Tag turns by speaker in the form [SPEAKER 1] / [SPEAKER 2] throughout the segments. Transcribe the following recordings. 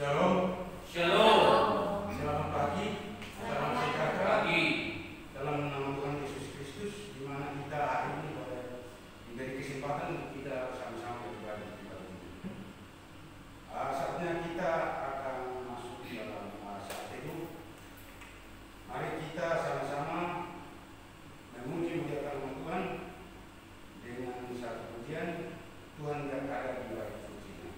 [SPEAKER 1] Shalom.
[SPEAKER 2] Shalom.
[SPEAKER 1] Selamat pagi. Salam sejahtera. Dalam nama Tuhan Yesus Kristus, di mana kita hari ini boleh diberi kesempatan untuk kita bersama-sama beribadah di tempat ini. Saatnya kita akan masuk dalam saat teduh. Mari kita sama-sama memuji muliakan nama Tuhan dengan satu pujian, Tuhan yang ada di balik suci-Nya.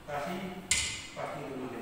[SPEAKER 1] kasih pasti kemudian.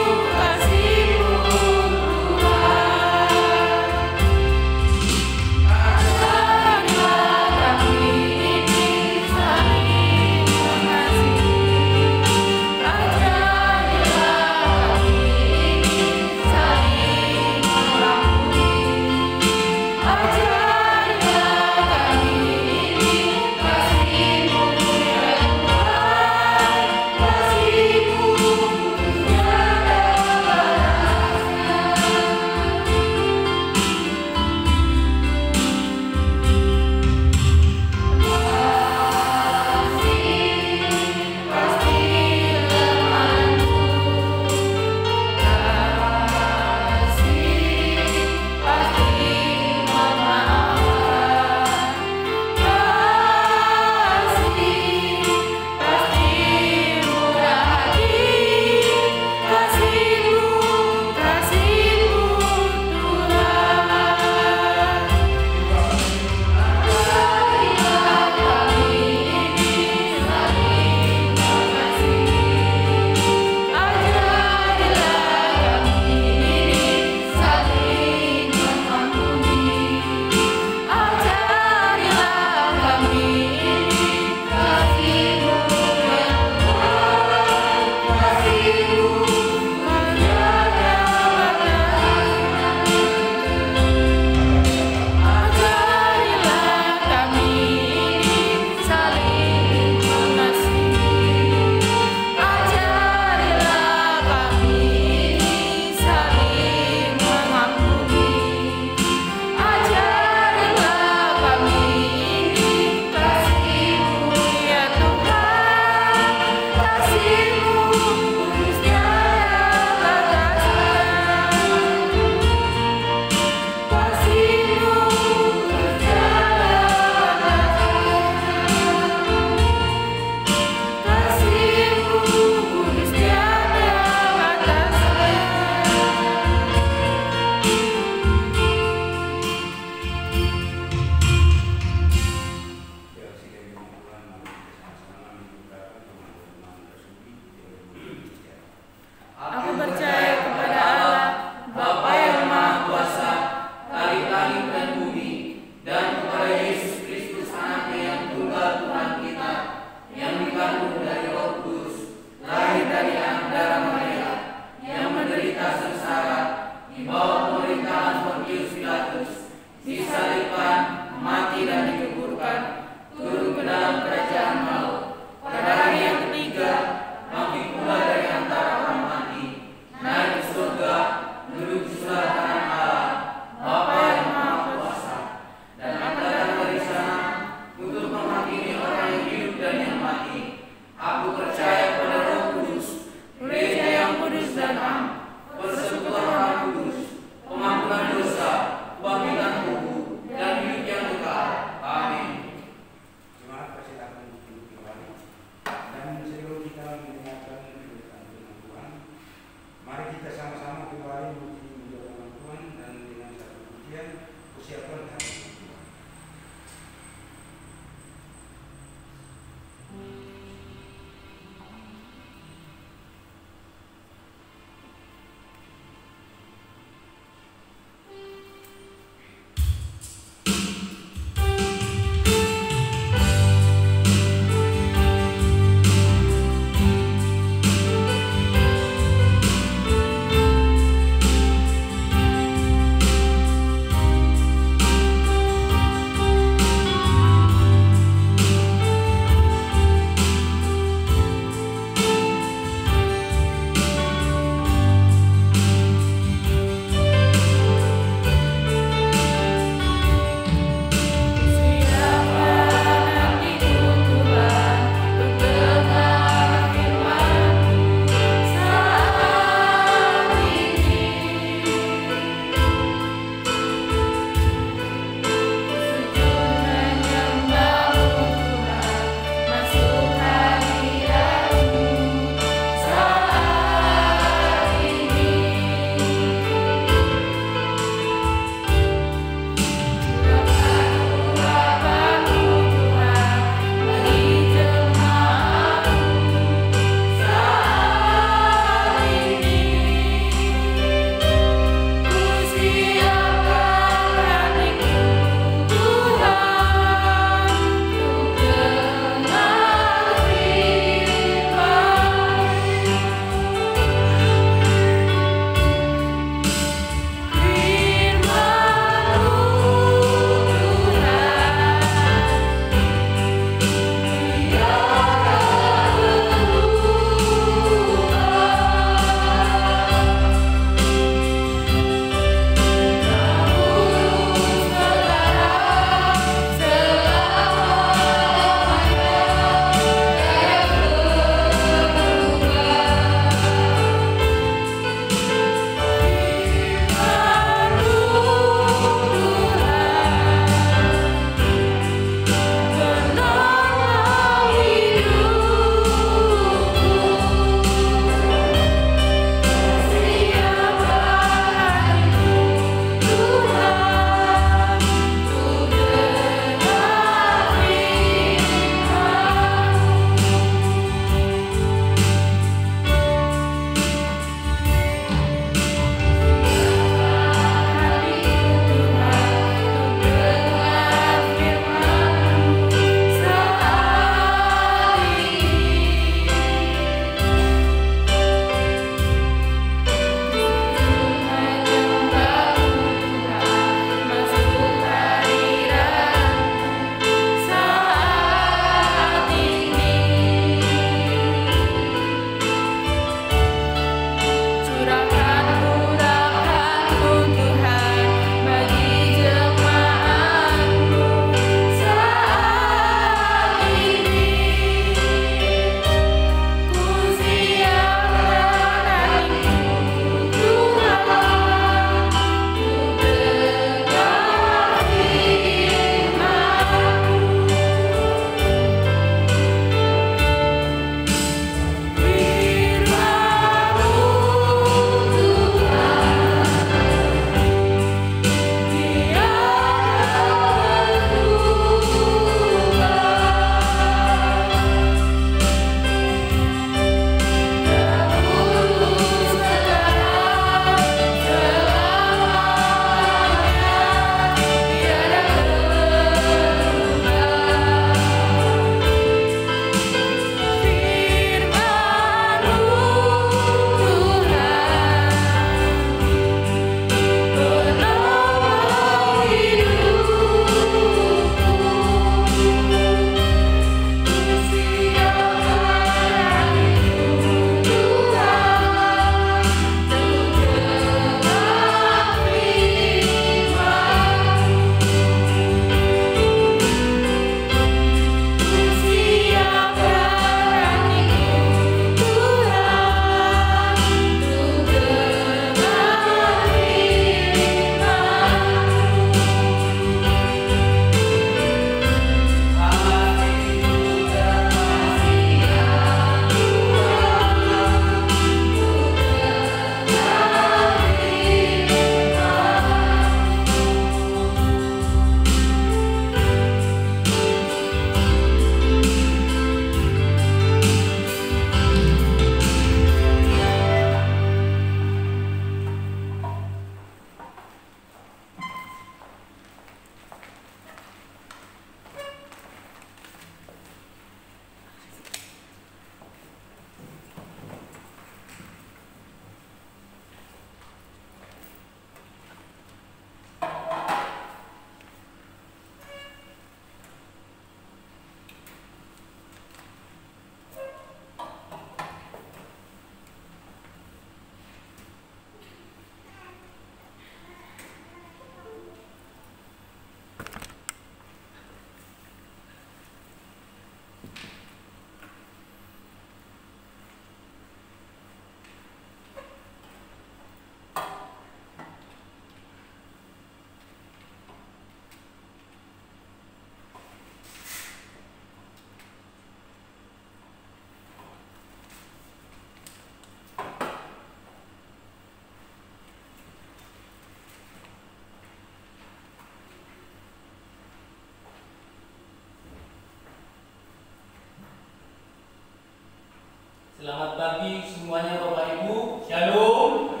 [SPEAKER 2] Selamat pagi semuanya Bapak Ibu. Shalom.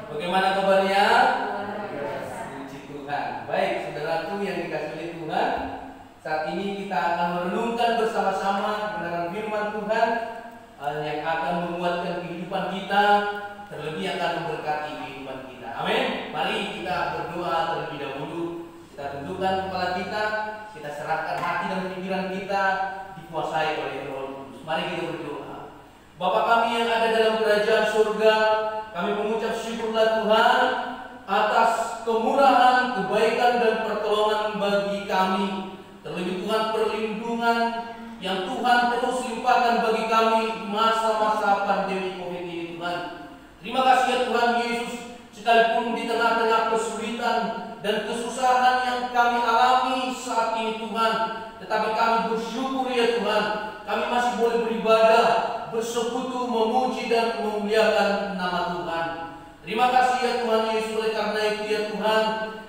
[SPEAKER 2] Bagaimana kabarnya? Puji Tuhan. Baik, saudaraku yang dikasihi oleh Tuhan, saat ini kita akan merenungkan bersama-sama kebenaran firman Tuhan yang akan menguatkan kehidupan kita, terlebih akan memberkati kehidupan kita. Amin. Mari kita berdoa terlebih dahulu. Kita tundukkan kepala kita serahkan hati dan pikiran kita dikuasai oleh Roh Kudus. Mari kita berdoa. Bapa kami yang ada dalam kerajaan surga, kami mengucap syukurlah Tuhan atas kemurahan, kebaikan dan pertolongan bagi kami. Terlebih Tuhan perlindungan yang Tuhan terus limpahkan bagi kami masa-masa pandemi COVID ini Tuhan. Terima kasih ya Tuhan Yesus, sekalipun di tengah-tengah kesulitan dan kesusahan yang kami alami saat ini Tuhan, tetapi kami bersyukur ya Tuhan, kami masih boleh beribadah, bersekutu, memuji dan memuliakan nama Tuhan. Terima kasih ya Tuhan Yesus, oleh karena itu ya Tuhan,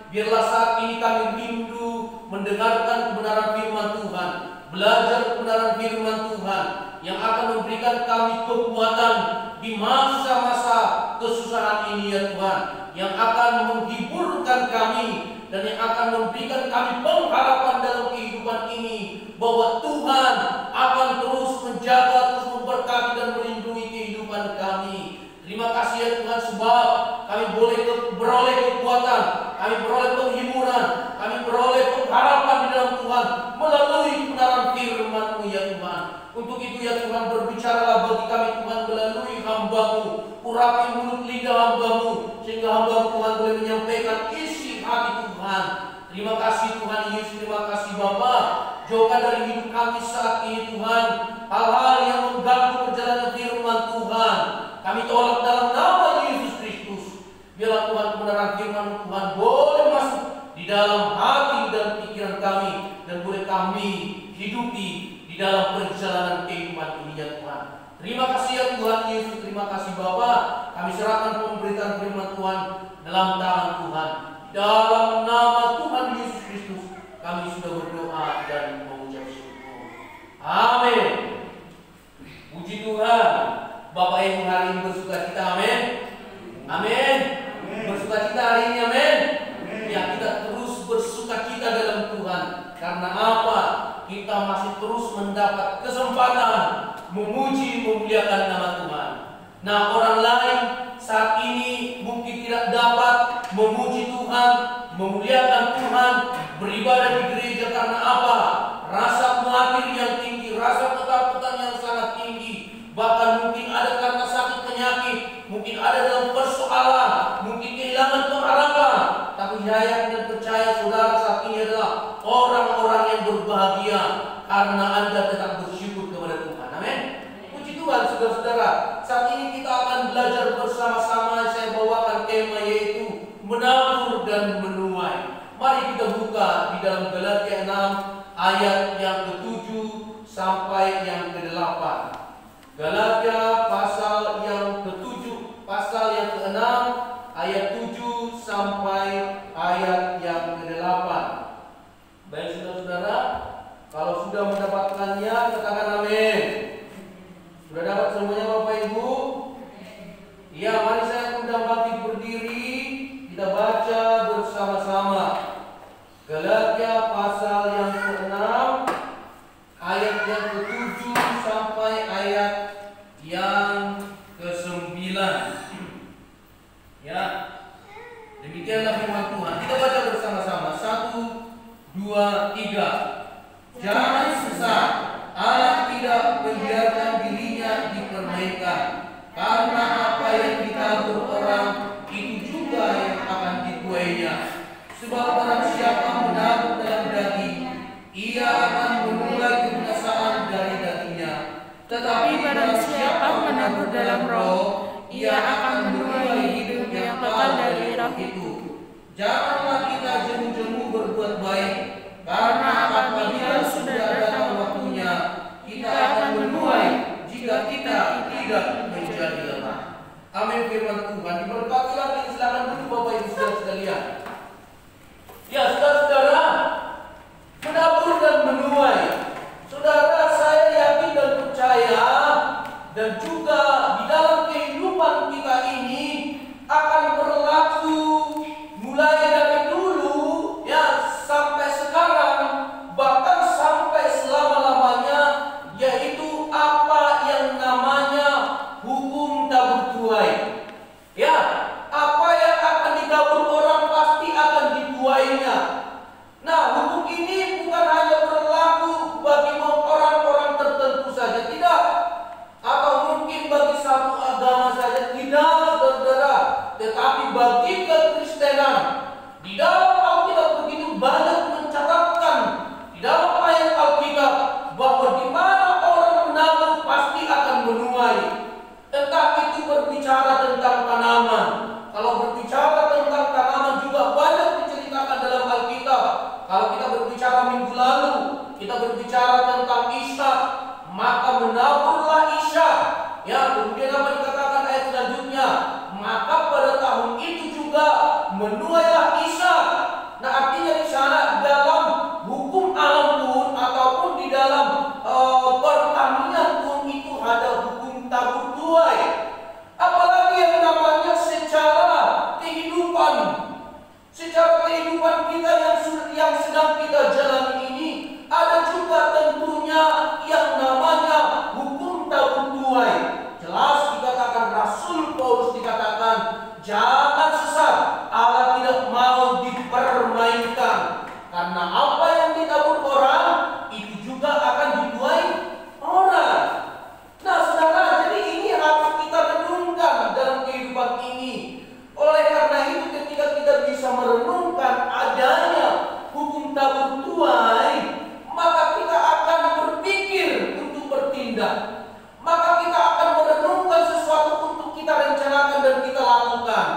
[SPEAKER 2] biarlah saat ini kami rindu mendengarkan kebenaran firman Tuhan, belajar kebenaran firman Tuhan yang akan memberikan kami kekuatan di masa-masa kesusahan ini ya Tuhan, yang akan menghiburkan kami dan yang akan memberikan kami pengharapan dalam kehidupan ini, bahwa Tuhan akan terus menjaga, terus memberkati dan melindungi kehidupan kami. Terima kasih ya Tuhan, sebab kami boleh beroleh kekuatan, kami beroleh penghiburan, kami beroleh pengharapan di dalam Tuhan melalui kebenaran firman-Mu ya Tuhan. Untuk itu ya Tuhan, berbicaralah bagi kami Tuhan melalui hamba-Mu, urapi mulut lidah hamba-Mu, sehingga hamba Tuhan boleh menyampaikan isi hati Tuhan. Terima kasih Tuhan Yesus, terima kasih Bapa. Jauhkan dari hidup kami saat ini Tuhan hal-hal yang mengganggu perjalanan firman Tuhan. Kami tolak dalam nama Yesus Kristus. Biarlah Tuhan kebenaran firman Tuhan boleh masuk di dalam hati dan pikiran kami, dan boleh kami hidupi di dalam perjalanan kehidupan ini ya Tuhan. Terima kasih ya Tuhan Yesus, terima kasih Bapa. Kami serahkan pemberitaan firman Tuhan dalam tangan Tuhan. Dalam nama Tuhan Yesus Kristus kami sudah berdoa dan mengucap syukur. Amin. Puji Tuhan. Bapak Ibu hari ini bersukacita, amin. Amin. Bersukacita hari ini, amin. Ya, kita terus bersukacita dalam Tuhan. Karena apa? Kita masih terus mendapat kesempatan memuji, memuliakan nama Tuhan. Nah, orang lain saat ini mungkin tidak dapat memuji Tuhan, memuliakan Tuhan, beribadah di gereja karena apa? Rasa khawatir yang tinggi, rasa ketakutan yang sangat tinggi, bahkan mungkin ada karena sakit penyakit, mungkin ada dalam persoalan, mungkin kehilangan pengharapan. Tapi saya dan percaya saudara saat ini adalah orang-orang yang berbahagia karena Anda tetap bersyukur kepada Tuhan. Amin. Puji Tuhan saudara-saudara. Saat ini kita akan belajar bersama-sama. Saya bawakan tema yaitu menabur dan menuai. Mari kita buka di dalam Galatia 6 ayat yang ke-7 sampai yang ke-8. Galatia pasal yang ke-7, pasal yang ke-6 ayat 7 sampai ayat yang ke-8. Baik saudara-saudara, kalau sudah mendapatkannya katakan amin. Sudah dapat semuanya Bapak Ibu? Ya, mari saya undang bangkit berdiri. Kita baca bersama-sama Galatia pasal yang ke-6 ayat yang ke-7 sampai ayat yang ke-9. Ya, demikianlah firman Tuhan. Kita baca bersama-sama. 1, 2, 3. Jangan sesat, Allah tidak membiarkan dirinya dipermainkan, karena apa yang ditabur orang itu juga yang akan dituainya. Sebab barang siapa menabur dalam daging, ia akan menuai kebinasaan dari dagingnya. Tetapi barang siapa menabur dalam roh, ia akan menuai hidup yang kekal dari roh itu. Janganlah kita jemu-jemu berbuat baik, karena apabila sudah datang waktunya, kita akan menuai jika kita tidak menjadi lemah. Amin firman Tuhan. Diberkatilah dan silakan duduk Bapak Ibu saudara sekalian. Ya saudara-saudara, menabur dan menuai. Saudara, saya yakin dan percaya dan juga tuai. Ya, apa yang akan ditabur orang pasti akan dituainya. Nah, hukum ini bukan hanya berlaku bagi orang-orang tertentu saja, tidak. Atau mungkin bagi satu agama saja, tidak, saudara. Tetapi bagi kekristenan, di dalam Alkitab begitu banyak mencatatkan di dalam ayat Alkitab bahwa di mana orang menabur pasti akan menuai. Entah itu berbicara tentang tanaman. Kalau berbicara tentang tanaman juga banyak diceritakan dalam Alkitab. Kalau kita berbicara minggu lalu, kita berbicara tentang Ishak, maka menaburlah Ishak. Ya, kemudian apa dikatakan ayat selanjutnya? Maka pada tahun itu juga menuailah Ishak. Nah, artinya di sana dalam hukum alam pun ataupun di dalam pertanian pun itu ada hukum tabur tuai. Apalagi yang namanya secara kehidupan kita yang sedang kita jalani ini, ada juga tentunya yang namanya hukum tabur tuai. Jelas dikatakan Rasul Paulus dikatakan, jangan sesat, Allah tidak mau dipermainkan. Karena apa yang ditabur orang itu juga akan dituai orang. Nah, saudara, jadi ini harus kita renungkan dalam kehidupan ini. Oleh karena itu, ketika kita bisa merenungkan adanya hukum tabur tuai, maka kita akan berpikir untuk bertindak. Maka kita akan merenungkan sesuatu untuk kita rencanakan dan kita lakukan.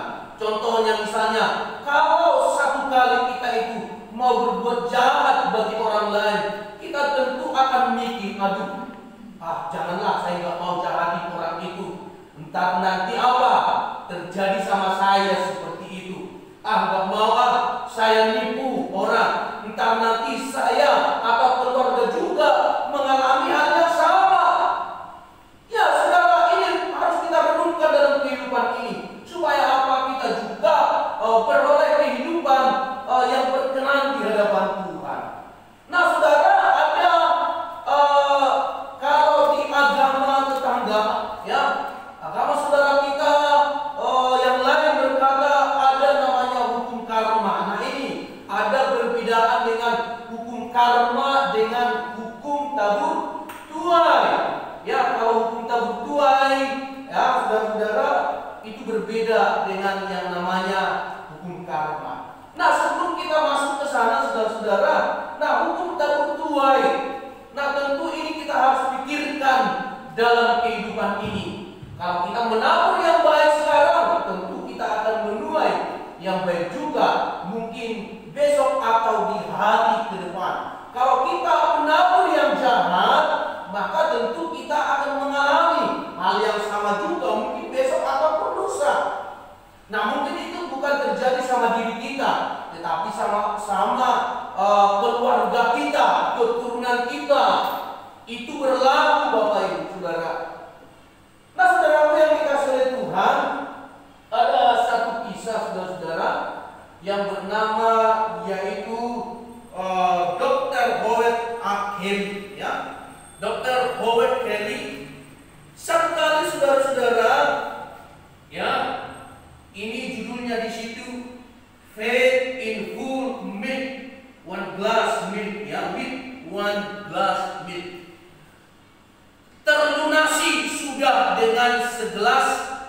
[SPEAKER 2] Contohnya misalnya, kalau satu kali kita itu mau berbuat jahat bagi orang lain, kita tentu akan mikir, aduh, janganlah, saya nggak mau jahatin orang itu. Entar nanti apa terjadi sama saya seperti itu. Nggak mau saya nipu orang. Entar nanti saya atau keluarga juga mengalami hal yang sama. Ya, saudara, ini harus kita renungkan dalam kehidupan ini supaya apa kita juga beroleh kehidupan yang berkenan di hadapan Tuhan. Nah, saudara, ada kalau di agama tetangga, ya, agama saudara kita yang lain berkata ada namanya hukum karma. Nah, ini ada perbedaan dengan hukum karma dengan hukum tabur tuai. Ya, kalau hukum tabur tuai, ya, saudara-saudara, itu berbeda dengan yang namanya hukum karma. Nah, sebelum kita masuk ke sana, saudara-saudara, nah, hukum tabur tuai, nah, tentu ini kita harus pikirkan dalam kehidupan ini. Kalau kita menabur yang baik sekarang, tentu kita akan menuai yang baik juga mungkin besok atau di hari ke depan. Kalau kita menabur yang jahat, maka tentu kita akan mengalami hal yang sama juga mungkin besok ataupun lusa. Nah, mungkin itu bukan terjadi sama diri kita, tetapi sama keluarga kita, keturunan kita. Itu berlaku, Bapak Ibu Saudara. Nah, saudaraku yang dikasihi oleh Tuhan, ada satu kisah, saudara-saudara, yang bernama yaitu Dr. Howard Kelly, ya. Dr. Howard Kelly. Satu kali, saudara-saudara, ya, ini judulnya di situ Faith in Full Milk, One Glass Milk, ya, with one glass milk. Terlunasi sudah dengan segelas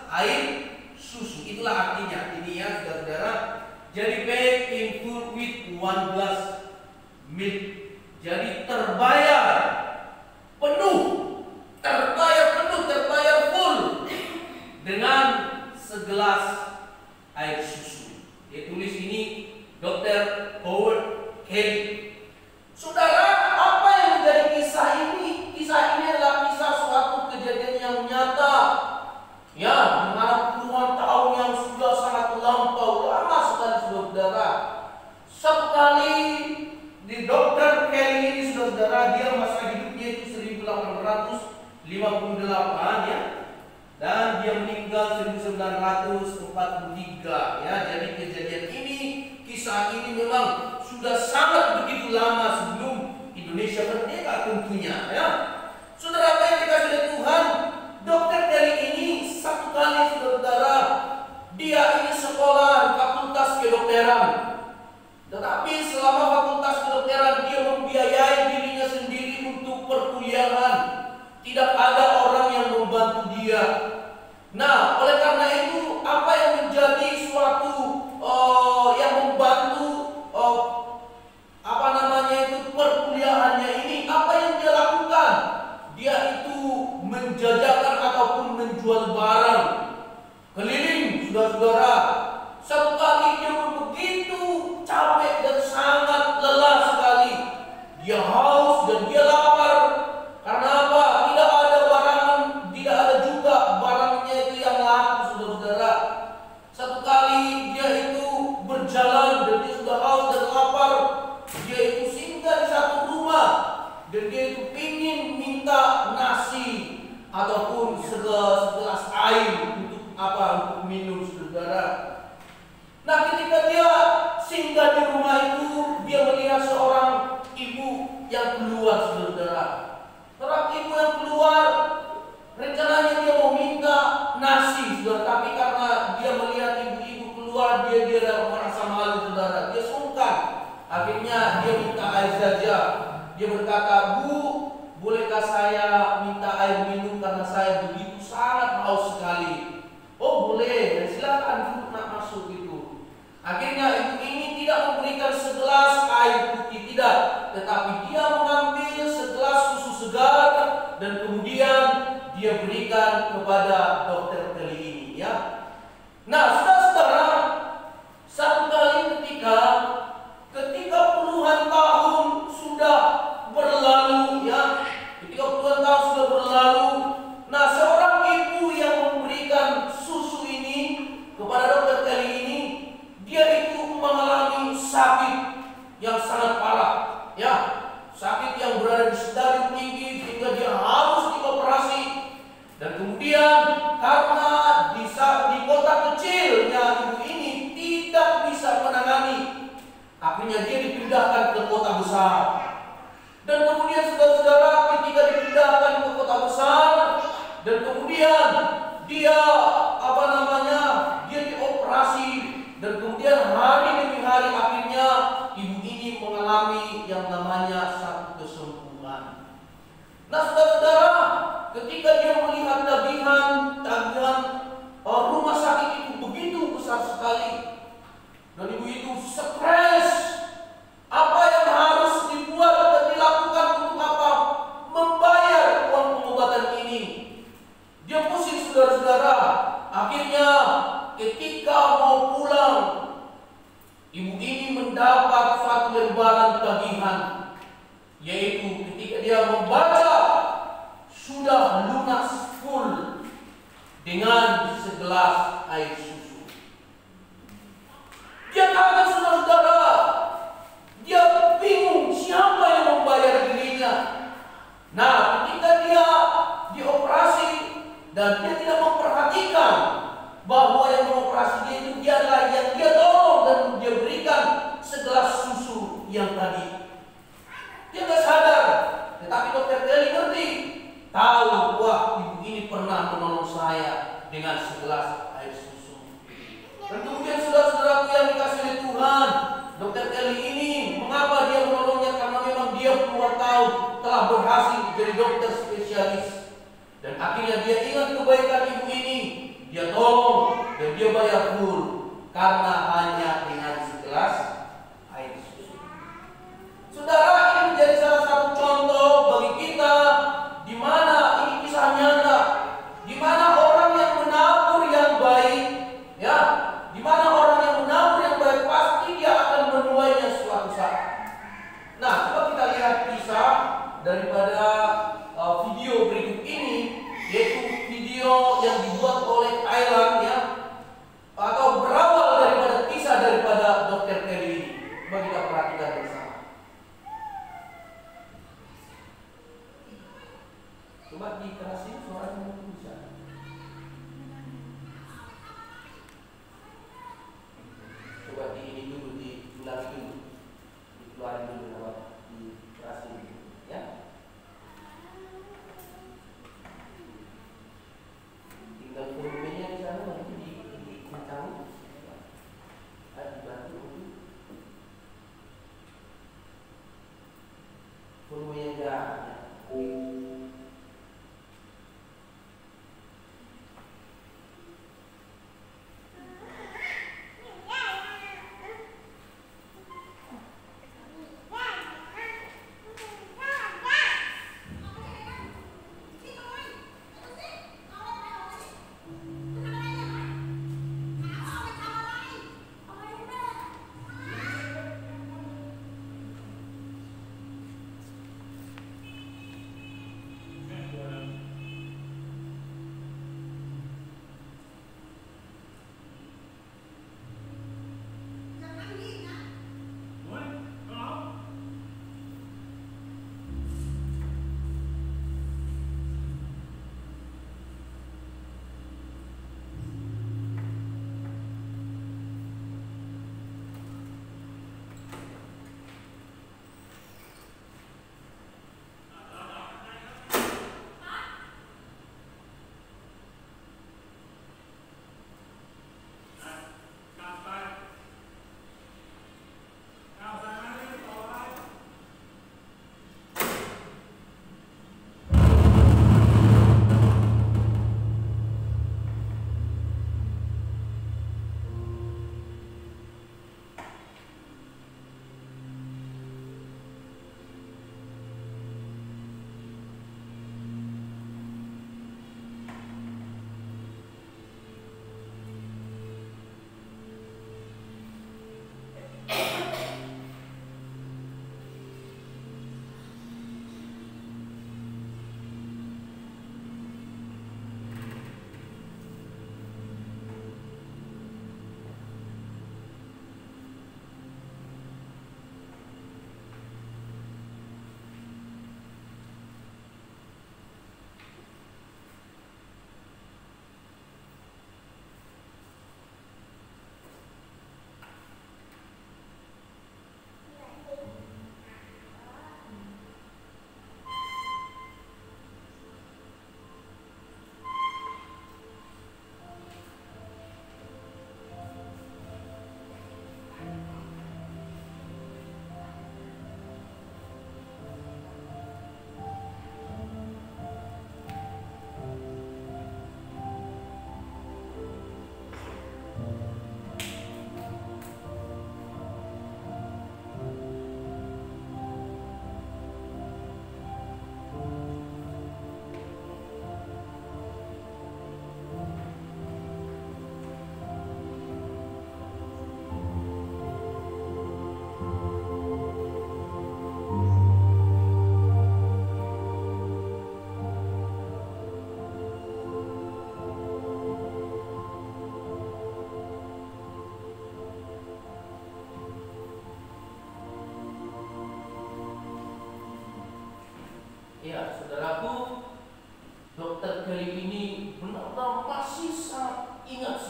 [SPEAKER 2] air susu. Itulah artinya ini, ya, saudara-saudara. Jadi paid in full with one glass milk. Jadi terbayar penuh, terbayar full dengan segelas air susu. Dia tulis ini Dr. Howard Kelly. Saudara, apa yang menjadi kisah ini? Kisah ini adalah kisah suatu kejadian yang nyata. Ya, di mana puluhan tahun yang sudah sangat lampau, lama sekali, saudara. Satu kali di Dr. Kelly ini, saudara, dia masa hidupnya itu 1858, ya. Dan dia meninggal 1943, ya. Jadi kejadian ini, kisah ini memang sudah sangat begitu lama sebelum Indonesia merdeka tentunya, ya. Saudara yang dikasihi Tuhan, Dr. Kelly ini satu kali, saudara, dia ini sekolah di fakultas kedokteran, tetapi selama fakultas kedokteran dia membiayai dirinya sendiri untuk perkuliahan. Tidak ada orang yang membantu dia. Nah, oleh karena itu, apa yang menjadi suatu yang membantu perkuliahannya ini, apa yang dia lakukan? Dia itu menjajakan ataupun menjual barang keliling, saudara-saudara. Satu kali dia begitu capek dan sangat lelah sekali. Dia haus dan dia lapar. Karena apa? Tidak ada barang, tidak ada juga barangnya itu yang laku, saudara-saudara. Satu kali dia itu berjalan dan dia sudah haus dan lapar. Dia itu singgah di satu rumah dan dia itu ingin minta nasi ataupun segelas air untuk apa? Untuk minum, saudara. Nah, ketika dia singgah di rumah itu, dia melihat seorang ibu yang keluar, saudara. Seorang ibu yang keluar, rencananya dia mau minta nasi, saudara. Tapi karena dia melihat ibu-ibu keluar, dia merasa malu, saudara. Dia sungkan. Akhirnya dia minta air saja. Dia berkata, "Bu, bolehkah saya minta air minum karena saya begitu sangat haus sekali?" "Oh, boleh. Silakan duduk, nak masuk." Gitu. Akhirnya ibu ini tidak memberikan segelas air putih, tidak, tetapi dia mengambil segelas susu segar dan kemudian dia berikan kepada dokter Kelly ini, ya. Nah, saudara-saudara, satu kali ketika puluhan tahun sudah berlalu, ya, ketika puluhan tahun sudah berlalu, nah seorang ibu yang memberikan susu ini kepada dokter Kelly ini, dia itu mengalami sakit yang sangat parah, ya, sakit yang berada di stadium tinggi sehingga dia harus dioperasi. Dan kemudian karena di kota kecilnya ibu ini tidak bisa menangani, akhirnya dia dipindahkan ke kota besar. Dan kemudian saudara-saudara, ketika dipindahkan ke kota besar dan kemudian dia dia dioperasi, dan kemudian hari demi hari akhirnya ibu ini mengalami yang namanya satu kesembuhan. Nah, saudara-saudara, ketika dia melihat tagihan rumah sakit itu begitu besar sekali, dan ibu itu stres. Apa yang harus dibuat dan dilakukan untuk apa? Membayar uang pengobatan ini. Dia pusing, saudara-saudara. Akhirnya ketika mau pulang, ibu ini mendapat satu lembaran tagihan, yaitu ketika dia membaca sudah lunas full dengan segelas air susu. Dia kaget, saudara-saudara. Dia bingung siapa yang membayar dirinya. Nah, ketika dia dioperasi dan dia tidak memperhatikan bahwa yang mengoperasi dia itu dialah yang dia tolong dan dia berikan segelas susu yang tadi. Dia tidak sadar, tetapi dokter Kelly ngerti, tahu, wah, ibu ini pernah menolong saya dengan segelas air susu. Dan kemudian saudara-saudaraku yang dikasih oleh Tuhan, dokter Kelly ini, mengapa dia menolongnya? Karena memang dia puluhan tahun telah berhasil menjadi dokter spesialis. Dan akhirnya dia ingat kebaikan ibu ini, dia tolong dan dia bayar full karena hanya dengan segelas air susu. Saudara, ini menjadi salah satu contoh bagi kita di mana ini kisah nyata, di mana orang yang menabur yang baik, ya, di mana orang yang menabur yang baik pasti dia akan menuainya suatu saat. Nah, coba kita lihat kisah daripada video berikut ini, yaitu video yang dibuat oleh Thailand, ya, atau berawal daripada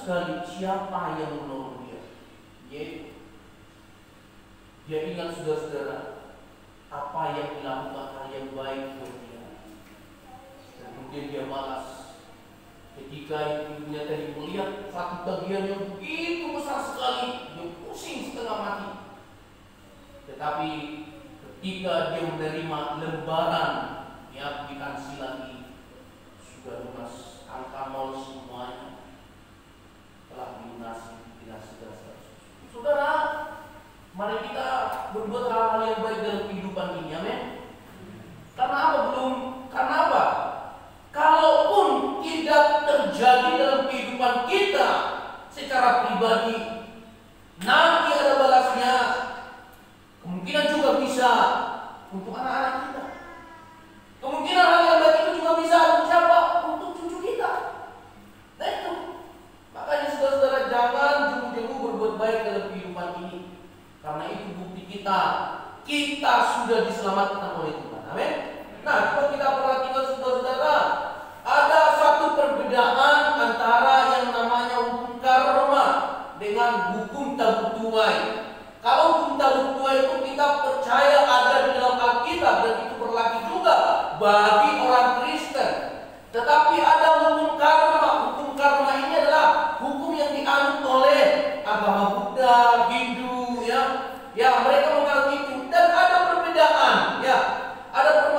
[SPEAKER 2] sekali siapa yang menolong dia. Yaitu dia ingat saudara-saudara apa yang dilakukan hal yang baik buat dia. Dan kemudian dia balas. Ketika ibunya tadi melihat satu bagian yang begitu besar sekali, dia pusing setengah mati. Tetapi ketika dia menerima lembaran yang dikasih lagi, sudah lunas, angka nol semuanya telah dilunasi dengan segala sesuatu. Saudara, mari kita berbuat hal-hal yang baik dalam kehidupan ini, amin. Karena apa belum? Karena apa? Kalaupun tidak terjadi dalam kehidupan kita secara pribadi, nanti ada balasnya. Kemungkinan juga bisa untuk anak-anak kita. Kemungkinan hal yang baik itu juga bisa untuk siapa? Untuk cucu kita. Nah itu. Makanya saudara-saudara, jangan jemu-jemu berbuat baik dalam kehidupan ini. Karena itu bukti kita sudah diselamatkan oleh Tuhan. Amin. Nah, coba kita perhatikan saudara-saudara, ada satu perbedaan antara yang namanya hukum karma dengan hukum tabur tuai. Kalau hukum tabur tuai itu kita percaya ada di dalam Alkitab dan itu berlaku juga bagi orang Kristen. Tetapi ada hukum karma. Hukum karma ini adalah hukum yang dianut oleh agama Buddha, Hindu, ya mereka menganut itu. Dan ada perbedaan, ya. Ada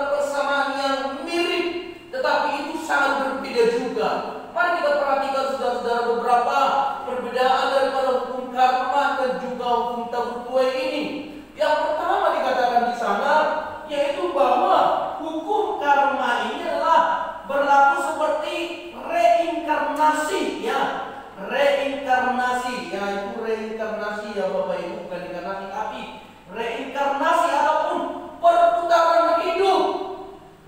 [SPEAKER 2] persamaan yang mirip, tetapi itu sangat berbeda juga. Mari kita perhatikan saudara-saudara beberapa perbedaan daripada hukum karma dan juga hukum tabur tuai ini. Yang pertama dikatakan di sana, yaitu bahwa hukum karma ini adalah berlaku seperti reinkarnasi, ya. Reinkarnasi, ya itu reinkarnasi ya Bapak Ibu, bukan inkarnasi, tapi reinkarnasi ataupun perputaran hidup.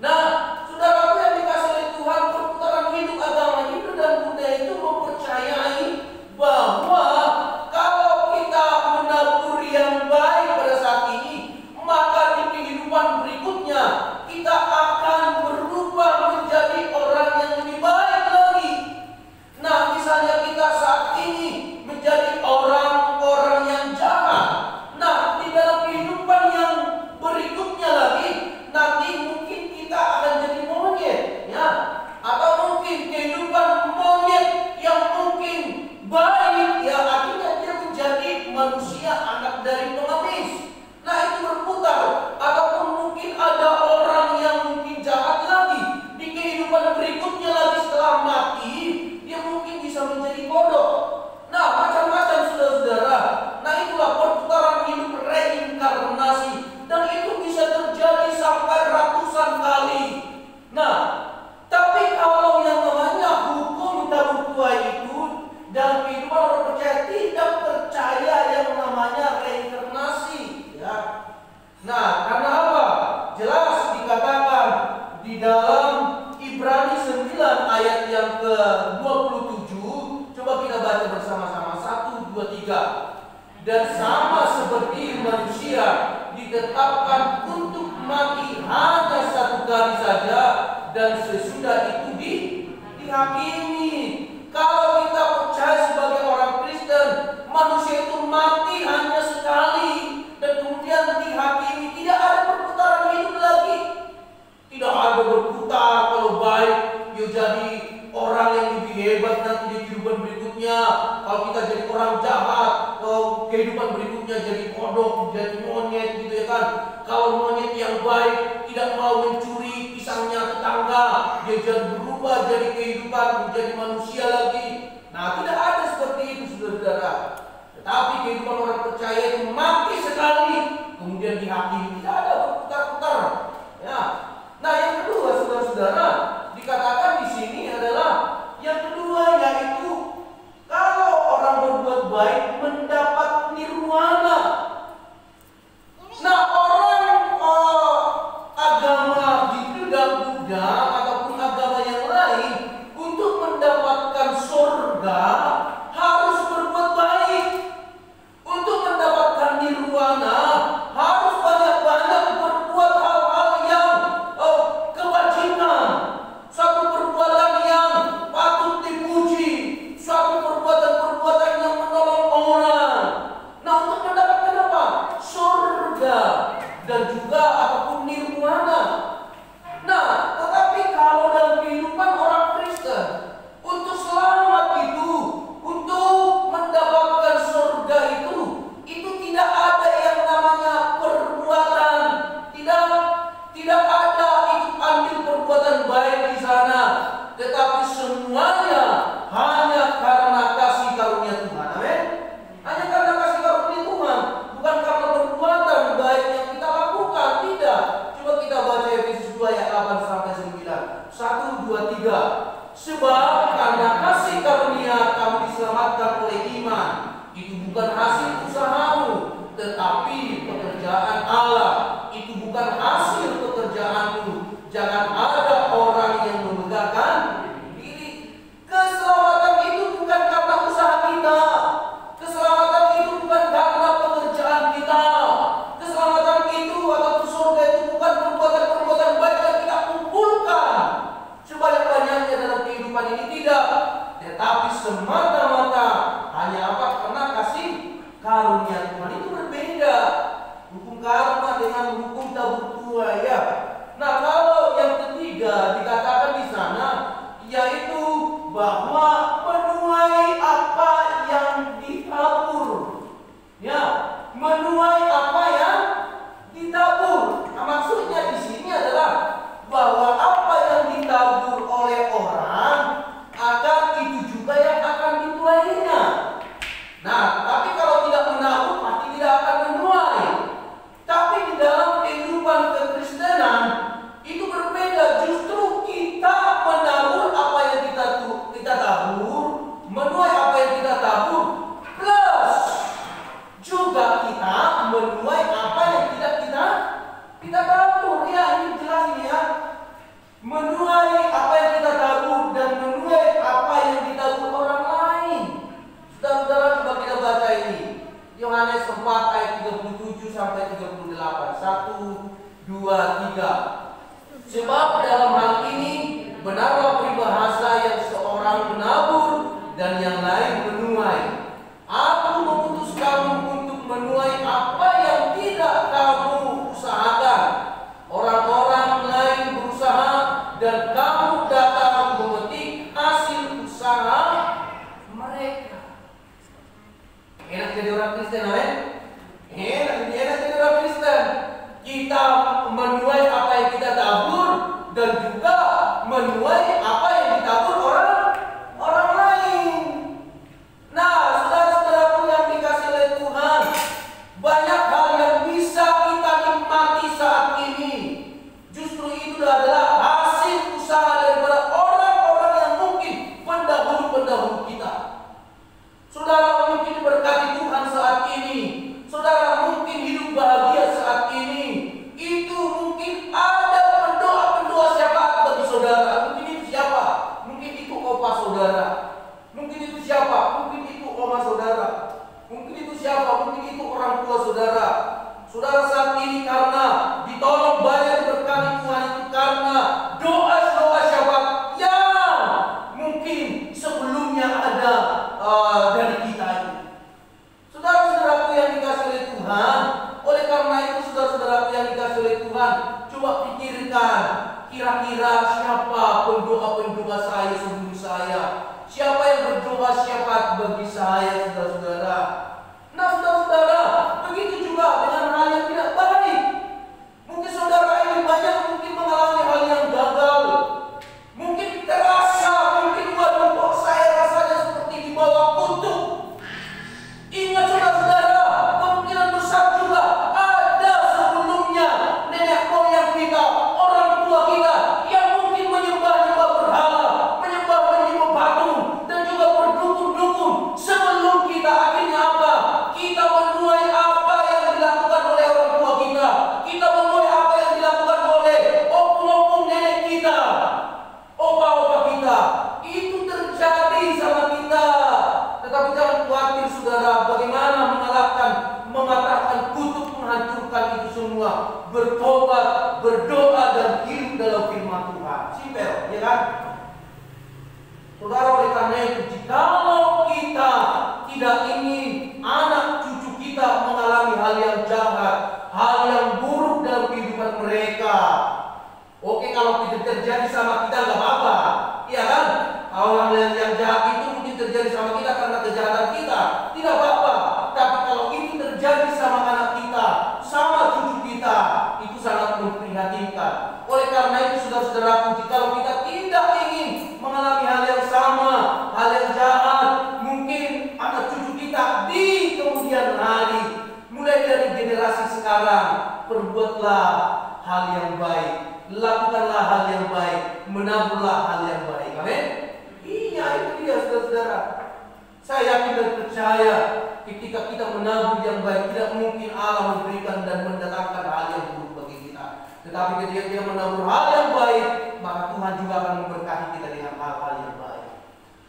[SPEAKER 2] Nah, saudaraku yang dikasih oleh Tuhan, perputaran hidup agama Hindu dan Buddha itu mempercayai bahwa kalau kita menabur yang baik pada saat ini, maka di kehidupan berikutnya kita akan berubah menjadi orang yang lebih baik lagi. Nah, misalnya kita saat ini menjadi orang-orang yang jahat. Nah, di dalam kehidupan yang berikutnya lagi, nanti mungkin kita akan jadi monyet, ya. Atau mungkin kehidupan monyet yang mungkin baik, ya, akhirnya dia menjadi manusia anak dari pengemis. Nah, itu berputar. Ataupun mungkin ada orang yang mungkin jahat lagi di kehidupan berikutnya lagi setelah mati, dia mungkin bisa menjadi kodok. Nah, macam-macam saudara-saudara. Nah, itulah perputaran hidup reinkarnasi. Dan itu bisa terjadi sampai ratusan kali. Nah, tapi kalau yang namanya hukum tabur tuai itu dalam kehidupan orang percaya tidak percaya yang namanya reinkarnasi, ya. Nah, karena apa? Jelas dikatakan di dalam Ibrani 9 ayat yang ke-27. Coba kita baca bersama-sama. 1, 2, 3. Dan sama seperti manusia ditetapkan untuk mati hanya satu kali saja, dan sesudah itu dihakimi. Kalau kita percaya sebagai orang Kristen, manusia itu mati hanya sekali dan kemudian dihakimi. Tidak ada perputaran hidup lagi. Tidak ada berputar. Kalau baik, dia jadi orang yang lebih hebat nanti di kehidupan berikutnya. Kalau kita jadi orang jahat, kehidupan berikutnya jadi kodok, jadi monyet, gitu ya kan. Kalau monyet yang baik tidak mau mencuri pisangnya tetangga, dia jadi berubah jadi kehidupan menjadi manusia lagi. Nah, tidak ada seperti itu saudara-saudara. Tetapi kehidupan orang percaya itu mati sekali, kemudian dihakimi. Tidak ada berputar-putar, ya. Nah, yang kedua saudara-saudara, dikatakan di sini adalah yang kedua, yaitu kalau orang berbuat baik mendapat nirwana. Nah, orang agama Hindu dan Buddha ataupun agama yang lain untuk mendapatkan surga harus berbuat baik. Untuk mendapatkan nirwana harus banyak-banyak berbuat hal-hal yang kewajiban. Satu perbuatan yang patut dipuji, Sebab dalam hal ini benarlah peribahasa yang seorang menabur dan yang lain menuai. Aku mengutus kamu untuk menuai apa yang tidak kamu usahakan. Orang-orang lain berusaha dan kamu datang memetik hasil usaha mereka. Enak jadi orang Kristen, amin? Enak jadi orang Kristen. Kita menuai apa yang kita tabur dan juga menuai apa yang ditabur orang lain. Nah, saudara-saudaraku yang dikasih oleh Tuhan, banyak hal yang bisa kita nikmati saat ini. Justru itu adalah hasil usaha daripada orang-orang yang mungkin pendahulu-pendahulu kita. Saudara mungkin diberkati Tuhan saat ini. Saudara mungkin hidup bahagia saat ini. Itu mungkin ada pendoa-pendoa syafaat bagi saudara. Mungkin itu siapa? Mungkin itu opa saudara. Mungkin itu siapa? Mungkin itu oma saudara. Mungkin itu siapa? Mungkin itu orang tua saudara. Saudara saat ini karena ditolong banyak diberkati Tuhan itu karena doa-doa syafaat yang mungkin sebelumnya ada dari kita itu. Saudara-saudaraku yang dikasih oleh Tuhan, oleh karena itu saudara-saudaraku yang dikasih oleh Tuhan, coba pikirkan kira-kira siapa pendoa-pendoa saya sebelum saya. Siapa yang berdoa syafaat bagi saya, saudara-saudara? Nah, saudara-saudara, begitu juga dengan hal yang tidak baik. Mungkin saudara ini banyak mungkin mengalami hal yang gagal. Mungkin terasa, mungkin waduh kok saya rasanya seperti di bawah kutuk. Ingat saudara-saudara, kemungkinan besar juga ada sebelumnya nenek moyang kita, orang tua kita yang mungkin menyembah-nyembah berhala, menyembah-nyembah patung dan juga berdukun-dukun sebelum kita akhirnya apa? Kita menuai apa yang dilakukan oleh orang tua kita. Kita menuai apa yang dilakukan oleh opung-opung nenek kita, opa-opa kita. Itu terjadi sama kita. Tetapi jangan khawatir saudara, bagaimana mengalahkan, mematahkan kutuk, menghancurkan itu semua. Bertobat, berdoa dan hidup dalam firman Tuhan. Simpel, ya kan? Saudara, oleh karena itu, jikalau kita tidak ingin anak cucu kita mengalami hal yang jahat, hal yang buruk dalam kehidupan mereka. Oke, kalau itu terjadi sama kita nggak apa-apa, iya kan? Hal yang jahat itu mungkin terjadi sama kita karena kejahatan kita, tidak apa-apa. Tapi kalau itu terjadi sama anak kita, sama cucu kita, itu sangat memprihatinkan. Oleh karena itu, saudara-saudaraku, jikalau kita tidak ingin mengalami hal yang sama, hal yang jahat, mungkin anak cucu kita di kemudian hari, mulai dari generasi sekarang, perbuatlah hal yang baik, lakukanlah hal yang baik, menaburlah hal yang baik. Amin. Iya, itu dia saudara-saudara. Saya yakin dan percaya ketika kita menabur yang baik, tidak mungkin Allah memberikan dan mendatangkan hal yang buruk bagi kita. Tetapi ketika kita menabur hal yang baik, maka Tuhan juga akan memberkati kita dengan hal-hal yang baik.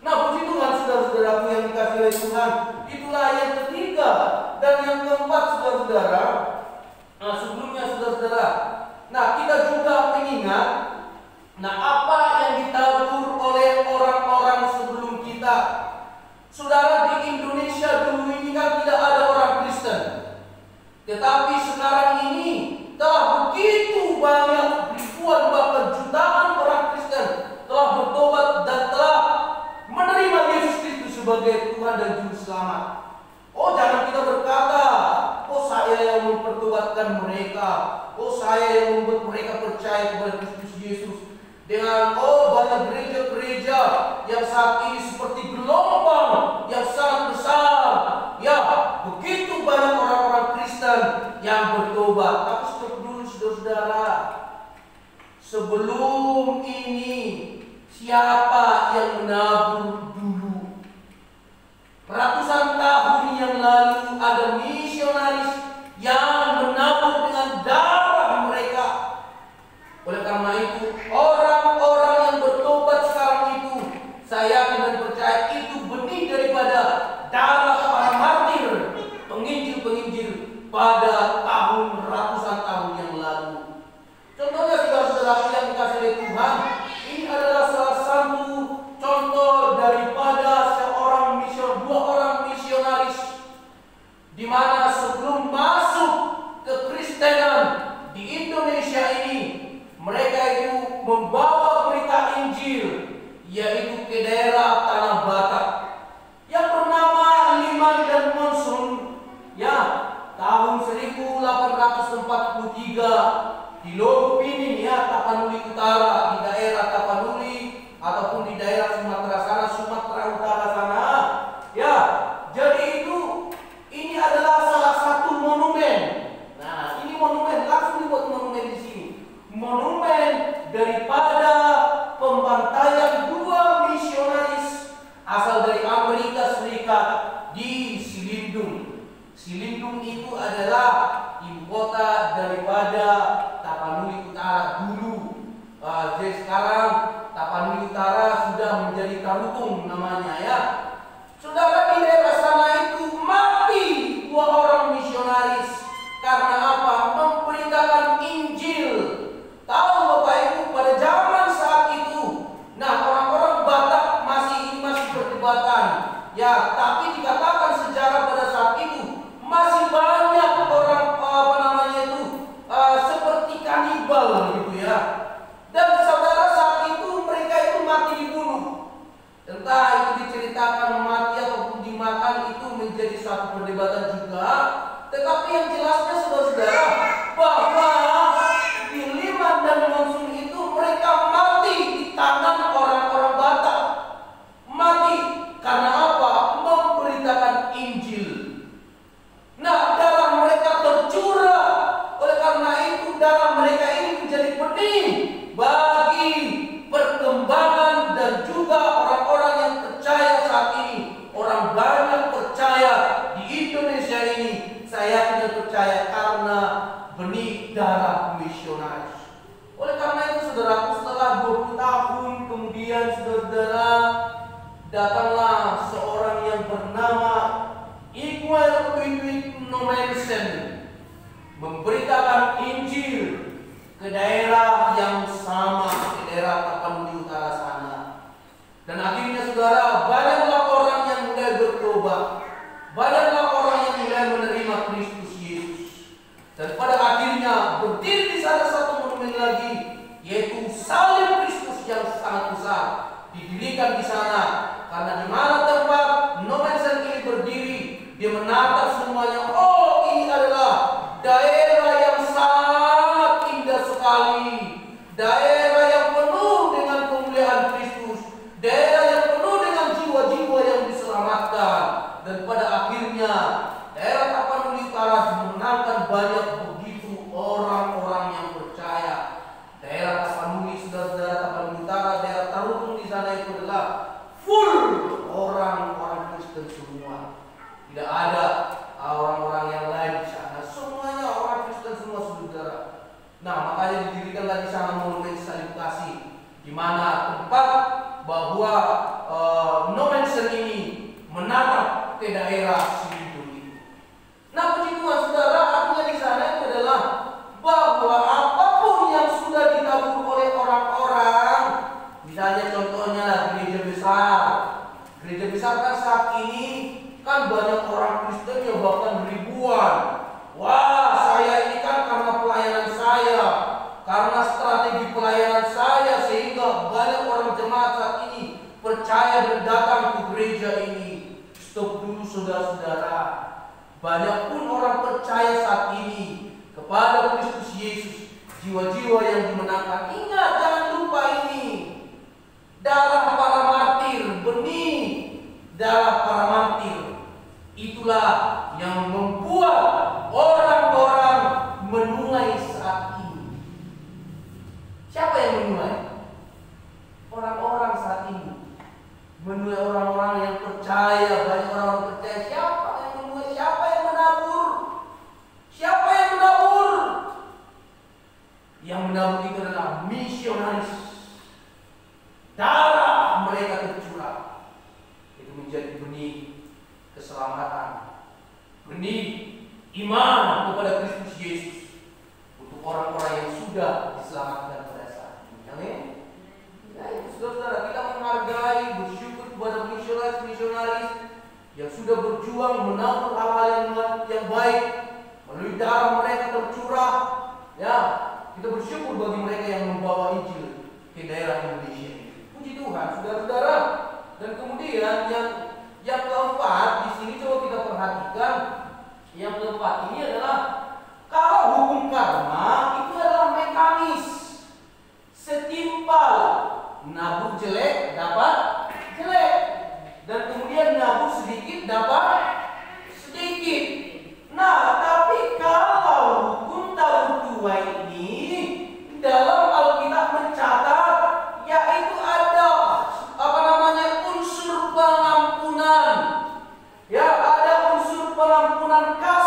[SPEAKER 2] Nah, puji Tuhan saudara-saudaraku yang dikasih oleh Tuhan. Itulah yang ketiga. Dan yang keempat saudara-saudara, nah sebelumnya saudara-saudara, nah kita juga mengingat, nah apa yang ditabur oleh orang-orang sebelum kita. Saudara, di Indonesia dulu ini kan tidak ada orang Kristen. Tetapi sekarang ini telah begitu banyak ribuan bahkan jutaan orang Kristen telah bertobat dan telah menerima Yesus Kristus sebagai Tuhan dan Juru Selamat. Oh, jangan kita berkata, oh saya yang mempertobatkan mereka, oh saya yang membuat mereka percaya kepada Kristus Yesus. Dengan banyak gereja-gereja yang saat ini seperti gelombang yang sangat besar. Ya, begitu banyak orang-orang Kristen yang bertobat. Tapi stop dulu saudara-saudara. Sebelum ini, siapa yang menabur dulu? Ratusan tahun yang lalu ada misionaris yang menabur dengan darah mereka. Oleh karena itu, orang-orang yang bertobat sekarang itu, saya yakin dan percaya itu benih Silindung itu adalah ibu kota daripada Tapanuli Utara dulu. Jadi sekarang Tapanuli Utara sudah menjadi Tarutung namanya ya. Saudara, di daerah sana itu mati 2 orang misionaris. Karena apa? Memberitakan Injil. Tahu Bapak Ibu, pada zaman saat itu, nah orang-orang Batak masih perdebatan. Ya, tapi dikatakan sejarah pada saat itu masih banyak orang seperti kanibal gitu ya. Dan saudara, saat itu mereka itu mati dibunuh. Entah itu diceritakan mati ataupun dimakan, itu menjadi satu perdebatan juga. Tetapi yang jelasnya saudara-saudara, bahwa di Liman dan Monsun itu mereka mati di tangan orang-orang Batak. Mati karena apa? Memberitakan Injil. Nah, darah mereka tercurah. Oleh karena itu darah mereka ini menjadi benih bagi perkembangan dan juga orang-orang yang percaya saat ini. Orang banyak percaya di Indonesia ini. Saya tidak percaya karena benih darah misionaris. Oleh karena itu saudaraku, setelah 20 tahun kemudian saudara, datanglah seorang yang bernama Iguel Wiwit Nomensen memberitakan Injil ke daerah yang sama, ke daerah Tapanuli Utara sana. Dan akhirnya saudara, banyaklah orang yang mulai bertobat. Banyaklah orang yang mulai menerima Kristus Yesus. Dan pada akhirnya berdiri di sana satu monumen lagi, yaitu salib Kristus yang sangat besar didirikan di sana. Karena di mana tempat Nomensen ini berdiri, dia menatap semuanya. Oh, ini adalah daerah yang sangat indah sekali, daerah yang penuh dengan kemuliaan Kristus, daerah yang penuh dengan jiwa-jiwa yang diselamatkan. Dan pada akhirnya daerah Tapanuli Utara dimenangkan banyak begitu orang-orang yang percaya. Daerah Tapanuli, saudara-saudara, Tapanuli Utara, daerah Tarutung di sana itu adalah full orang-orang Kristen semua. Tidak ada orang-orang yang lain di sana. Semuanya orang Kristen semua, saudara. Nah, makanya didirikanlah di sana monumen salib kasih, di mana tempat bahwa Nomensen ini menatap ke daerah Silindung itu. Nah, puji Tuhan saudara, artinya di sana itu adalah bahwa apapun yang sudah ditabur oleh orang-orang, misalnya contohnya gereja besar. Gereja besar kan saat ini kan banyak orang Kristen yang bahkan ribuan. Wah, saya ini kan karena pelayanan saya, karena strategi pelayanan saya, sehingga banyak orang jemaat saat ini percaya dan datang ke gereja ini. Stop dulu saudara-saudara. Banyak pun orang percaya saat ini kepada Kristus Yesus, jiwa-jiwa yang dimenangkan. Ingat, jangan lupa ini darah para martir, benih darah para martir. Itulah yang membuat orang-orang menuai saat ini. Siapa yang menuai? Orang-orang saat ini menuai, orang-orang yang percaya. Banyak orang percaya. Siapa yang menuai? Siapa yang menabur? Siapa yang menabur? Yang menabur itu adalah misionaris. Darah mereka tercurah. Itu menjadi benih keselamatan, benih iman kepada Kristus Yesus untuk orang-orang yang sudah diselamatkan pada saat ini. Amin. Ya, itu saudara, kita menghargai, bersyukur kepada misionaris yang sudah berjuang menabur hal-hal yang baik melalui darah mereka tercurah. Ya, kita bersyukur bagi mereka yang membawa Injil ke daerah Indonesia ini. Puji Tuhan, saudara-saudara. Dan kemudian yang keempat di sini coba kita perhatikan. Yang keempat ini adalah kalau hukum karma itu adalah mekanis, setimpal. Nabur jelek dapat jelek, dan kemudian nabur sedikit dapat sedikit. Nah, tapi kalau hukum tabur tuai ini dalam Alkitab mencatat, yaitu ada unsur pengampunan. Ya, ada unsur pengampunan kasih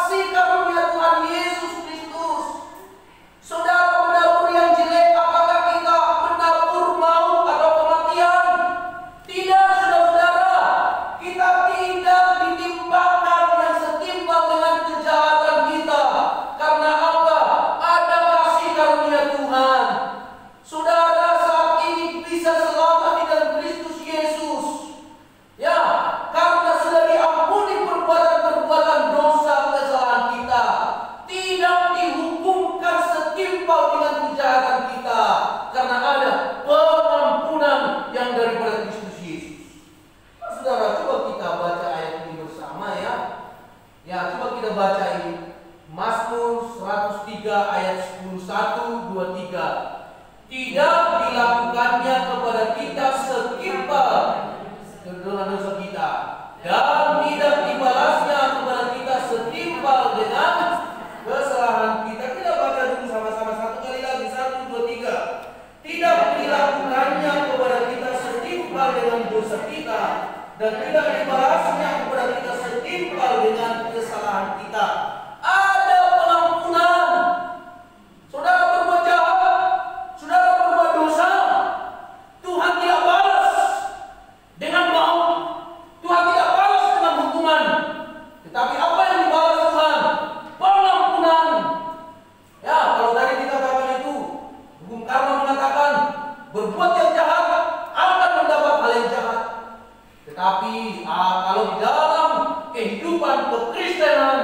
[SPEAKER 2] baca ini. Mazmur 103 ayat 10, 1, 2, 3. Tidak dilakukannya kepada kita setimpal dengan dosa kita, dan tidak dibalasnya kepada kita setimpal dengan kesalahan kita. Kita baca dulu sama-sama satu kali lagi, 1, 2, 3. Tidak dilakukannya kepada kita setimpal dengan dosa kita, dan tidak dibalasnya kepada kita setimpal dengan kesalahan kita. Ada pengampunan. Saudara berbuat jahat, saudara berbuat dosa, Tuhan tidak balas dengan maut, Tuhan tidak balas dengan hukuman. Tetapi apa yang dibalas Tuhan? Pengampunan. Ya, kalau tadi kita katakan itu, hukum karma mengatakan berbuat yang jahat akan mendapat hal yang jahat. Tetapi kalau di dalam kehidupan kekristenan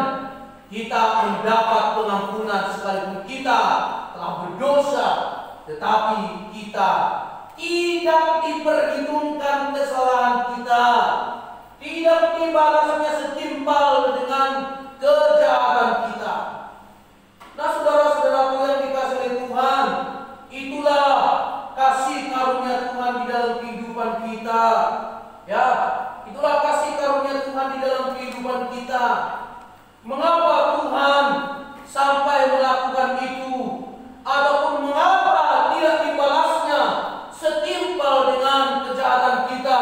[SPEAKER 2] kita mendapat pengampunan sekalipun kita telah berdosa, tetapi kita tidak diperhitungkan kesalahan kita, tidak dibalasnya setimpal dengan kejahatan kita. Nah, saudara-saudaraku yang dikasihi oleh Tuhan, itulah kasih karunia Tuhan di dalam kehidupan kita. Ya, itulah kasih karunia Tuhan di dalam kehidupan kita. Mengapa Tuhan sampai melakukan itu? Ataupun mengapa tidak dibalasnya setimpal dengan kejahatan kita?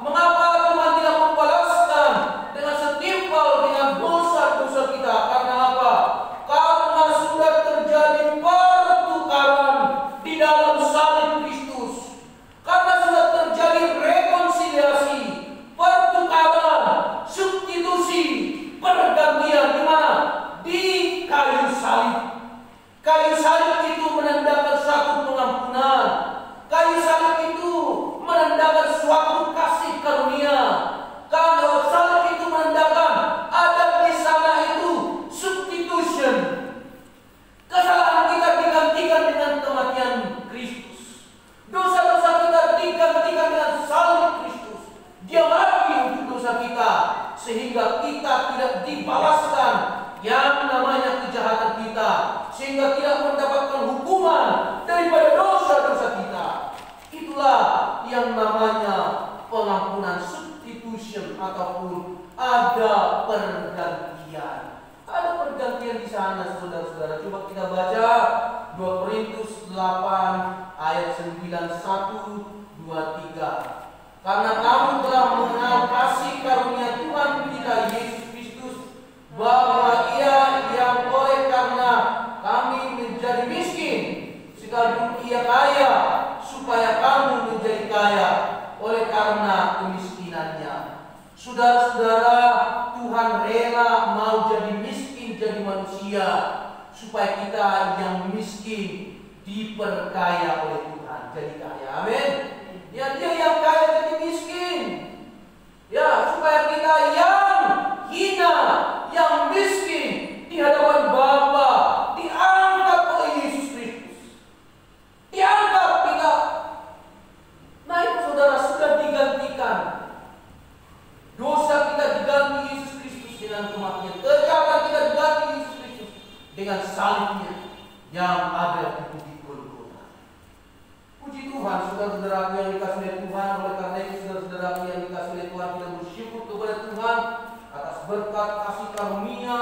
[SPEAKER 2] Mengapa Tuhan tidak membalaskan dengan setimpal dengan dosa-dosa kita? Karena apa? Karena sudah terjadi pertukaran di dalam salib Kristus. Karena sudah terjadi rekonsiliasi, pertukaran, substitusi, pergantian di mana? Di kayu salib. Kayu salib itu menandakan suatu pengampunan. Kayu salib itu menandakan suatu kasih karunia. Kayu salib itu menandakan ada di sana itu substitution. Kesalahan kita digantikan dengan kematian Kristus. Dosa-dosa kita digantikan dengan salib Kristus. Dia mati untuk dosa kita, sehingga kita tidak dibalaskan yang namanya kejahatan kita, sehingga tidak mendapatkan hukuman daripada dosa-dosa kita. Itulah yang namanya pengampunan, substitution, ataupun ada pergantian. Ada pergantian di sana, saudara-saudara. Coba kita baca 2 Korintus 8 ayat 9, 1, 2, 3. Karena kamu telah mengenal kasih karunia Tuhan kita Yesus Kristus, bahwa Ia yang oleh karena kami menjadi miskin, sekalipun Ia kaya, supaya kamu menjadi kaya oleh karena kemiskinannya. Saudara-saudara, Tuhan rela mau jadi miskin, jadi manusia, supaya kita yang miskin diperkaya oleh Tuhan, jadi kaya. Amin. Ya, Dia yang kaya jadi miskin. Ya, supaya kita yang hina, yang miskin di hadapan Bapa diangkat oleh Yesus Kristus. Diangkat kita. Nah, itu saudara, sudah digantikan. Dosa kita diganti Yesus Kristus dengan kematian. Kejahatan kita diganti Yesus Kristus dengan salibnya yang ada di bukit Golgota. Puji Tuhan, saudara-saudaraku yang dikasihi oleh Tuhan. Oleh karena itu, saudara-saudaraku yang dikasihi oleh Tuhan, kita bersyukur kepada Tuhan atas berkat kasih karunia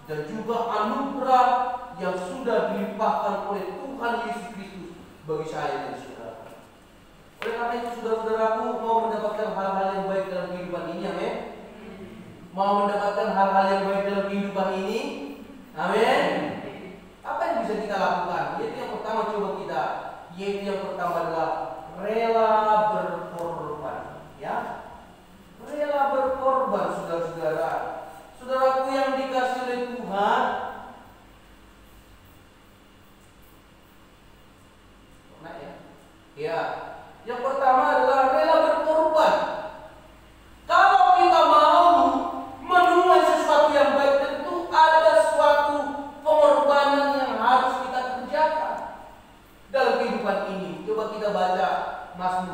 [SPEAKER 2] dan juga anugerah yang sudah dilimpahkan oleh Tuhan Yesus Kristus bagi saya dan saudara. Oleh karena itu, saudara-saudaraku, mau mendapatkan hal-hal yang baik dalam kehidupan ini, amin. Mau mendapatkan hal-hal yang baik dalam kehidupan ini, amin. Apa yang bisa kita lakukan? Yaitu yang pertama, yang pertama adalah rela berkorban, ya. Rela berkorban, saudara-saudara. Saudaraku yang dikasihi oleh Tuhan, ya. Yang pertama adalah rela berkorban. Kalau kita mau menuai sesuatu yang baik, tentu ada suatu pengorbanan yang harus kita kerjakan dalam kehidupan ini. Coba kita baca Mazmur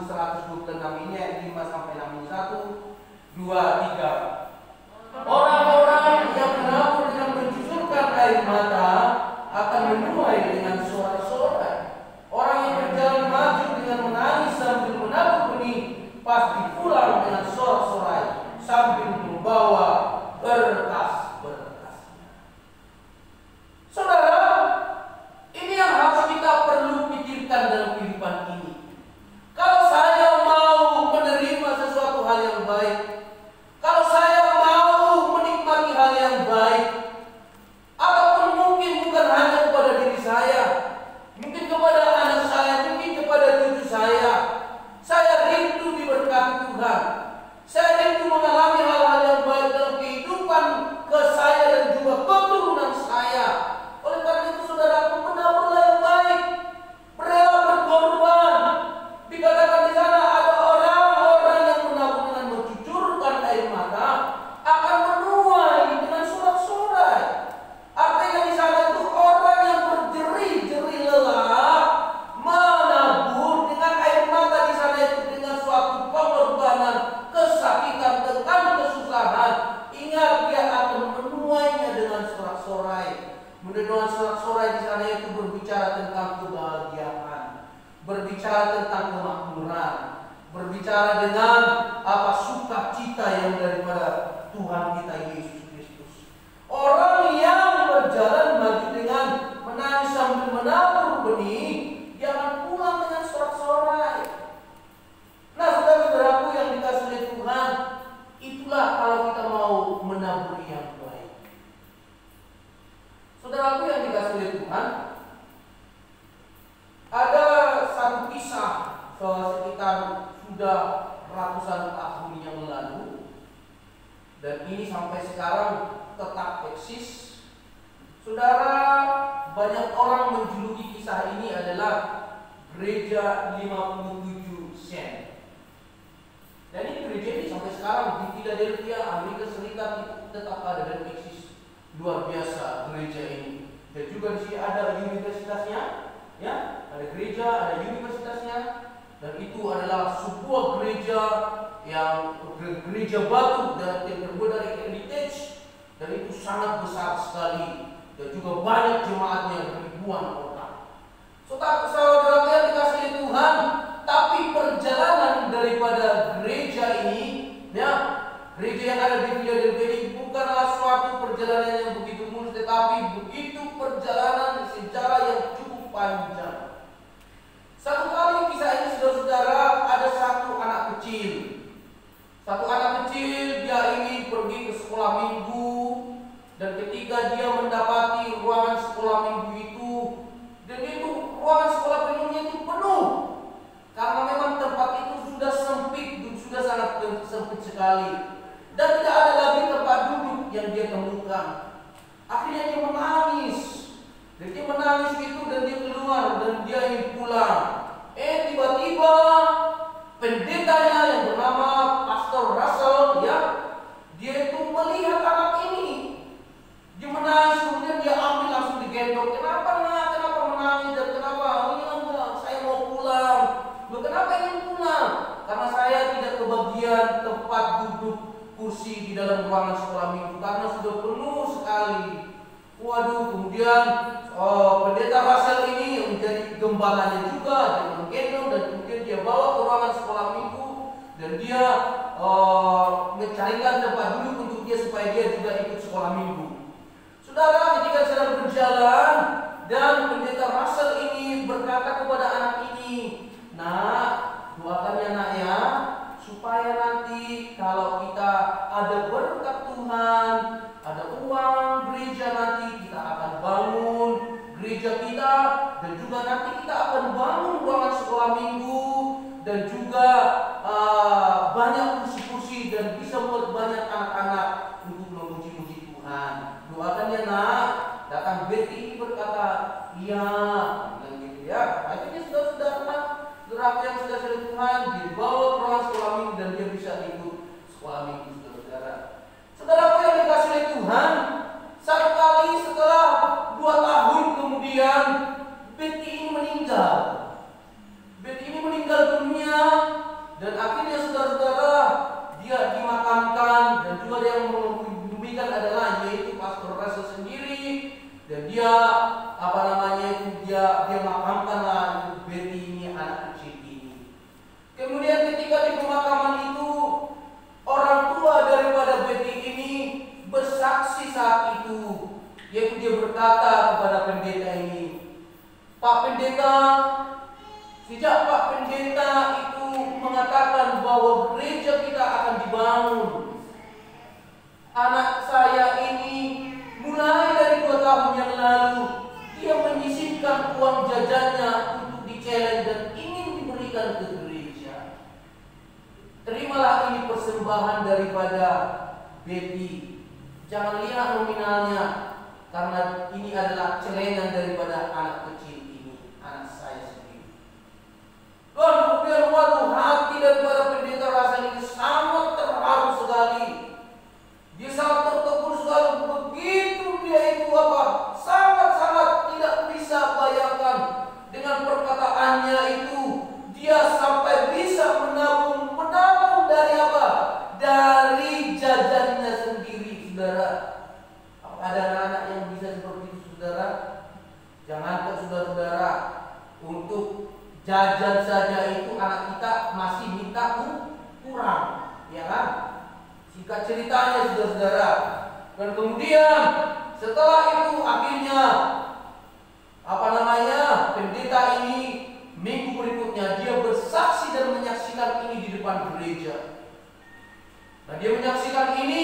[SPEAKER 2] berbicara dengan apa sukacita yang daripada Tuhan kita Yesus Kristus. Orang yang berjalan maju dengan menangis sambil menabur benih, jangan pulang dengan sorak-sorai. Nah, saudara-saudaraku yang dikasihi oleh Tuhan, itulah kalau kita mau menabur yang baik. Saudaraku yang dikasihi oleh Tuhan, ada satu kisah sekitar sudah ratusan tahun yang lalu, dan ini sampai sekarang tetap eksis. Saudara, banyak orang menjuluki kisah ini adalah gereja 57 sen. Dan ini gereja ini sampai sekarang di Philadelphia, Amerika Serikat itu tetap ada dan eksis. Luar biasa gereja ini. Dan juga di sini ada universitasnya, ya, ada gereja, ada universitasnya, dan itu adalah sebuah gereja yang gereja batu dan yang terbuat dari heritage, dan itu sangat besar sekali, dan juga banyak jemaatnya ribuan orang. Saudara yang dikasihi Tuhan, tapi perjalanan daripada gereja ini, ya, gereja yang ada di Philadelphia ini bukanlah suatu perjalanan yang begitu mulus, tetapi begitu perjalanan secara yang cukup panjang. Satu kali kisah ini, saudara-saudara, ada satu anak kecil. Satu anak kecil, dia ingin pergi ke sekolah minggu, dan ketika dia mendapati ruangan sekolah minggu itu, dan itu ruangan sekolah minggunya itu penuh, karena memang tempat itu sudah sempit, sudah sangat sempit sekali, dan tidak ada lagi tempat duduk yang dia temukan. Akhirnya dia menangis, dan dia menangis itu, dan dia keluar, dan dia ingin pulang. Tiba-tiba pendetanya yang bernama Pastor Russell, ya, dia itu melihat anak ini. Dia menangis, kemudian dia ambil langsung digendong. Kenapa nak? Kenapa menangis dan kenapa? Enggak, saya mau pulang. Loh, kenapa ingin pulang? Karena saya tidak kebagian tempat duduk kursi di dalam ruangan sekolah minggu karena sudah penuh sekali. Waduh, kemudian pendeta Russell ini yang menjadi gembalanya juga, dia menggendong dan kemudian dia bawa ke ruangan sekolah minggu, dan dia mencarikan tempat duduk untuk dia supaya dia juga ikut sekolah minggu. Saudara, ketika sedang berjalan, dan pendeta Russell ini berkata kepada anak ini, "Nak, doakan ya nak ya, supaya nanti kalau kita ada berkat Tuhan, ada uang gereja, nanti kita akan bangun gereja kita, dan juga nanti kita akan bangun ruangan sekolah minggu, dan juga banyak kursi-kursi, dan bisa buat banyak anak-anak untuk memuji-muji Tuhan. Doakan ya nak." Datang Betty berkata, "Iya," dan gitu ya. Akhirnya saudara-saudara yang sudah dari Tuhan dibawa ke ruangan sekolah minggu, dan dia bisa ikut sekolah minggu, saudara-saudara. Saudaraku yang dikasihi oleh Tuhan, satu kali setelah 2 tahun kemudian Betty ini meninggal. Betty ini meninggal dunia, dan akhirnya saudara-saudara dia dimakamkan, dan juga yang mengumikan adalah yaitu Pastor Russell sendiri, dan dia dia makamkanlah Betty ini, anak kecil ini. Kemudian ketika di pemakaman itu, orang tua daripada Betty ini bersaksi saat itu, yaitu dia berkata kepada pendeta ini, "Pak Pendeta, sejak Pak Pendeta itu mengatakan bahwa gereja kita akan dibangun, anak saya ini mulai dari 2 tahun yang lalu, dia menyisihkan uang jajannya untuk di-challenge dan ingin diberikan ke gereja. Terimalah ini persembahan daripada Betty. Jangan lihat nominalnya, karena ini adalah celengan daripada anak kecil ini, anak saya sendiri." Lalu kemudian hati daripada pendeta Russell ini sangat terharu sekali. Dia sangat tertegun sekali. Begitu dia itu sangat-sangat tidak bisa bayangkan dengan perkataannya itu. Dia sampai bisa menabung dari apa? Dari jajannya sendiri, saudara. Apa ada anak-anak yang bisa seperti itu, saudara? Jangankan saudara-saudara, untuk jajan saja itu anak kita masih minta kita kurang, ya kan? Singkat ceritanya saudara-saudara. Dan kemudian setelah itu akhirnya pendeta ini minggu berikutnya dia bersaksi dan menyaksikan ini di depan gereja. Nah, dia menyaksikan ini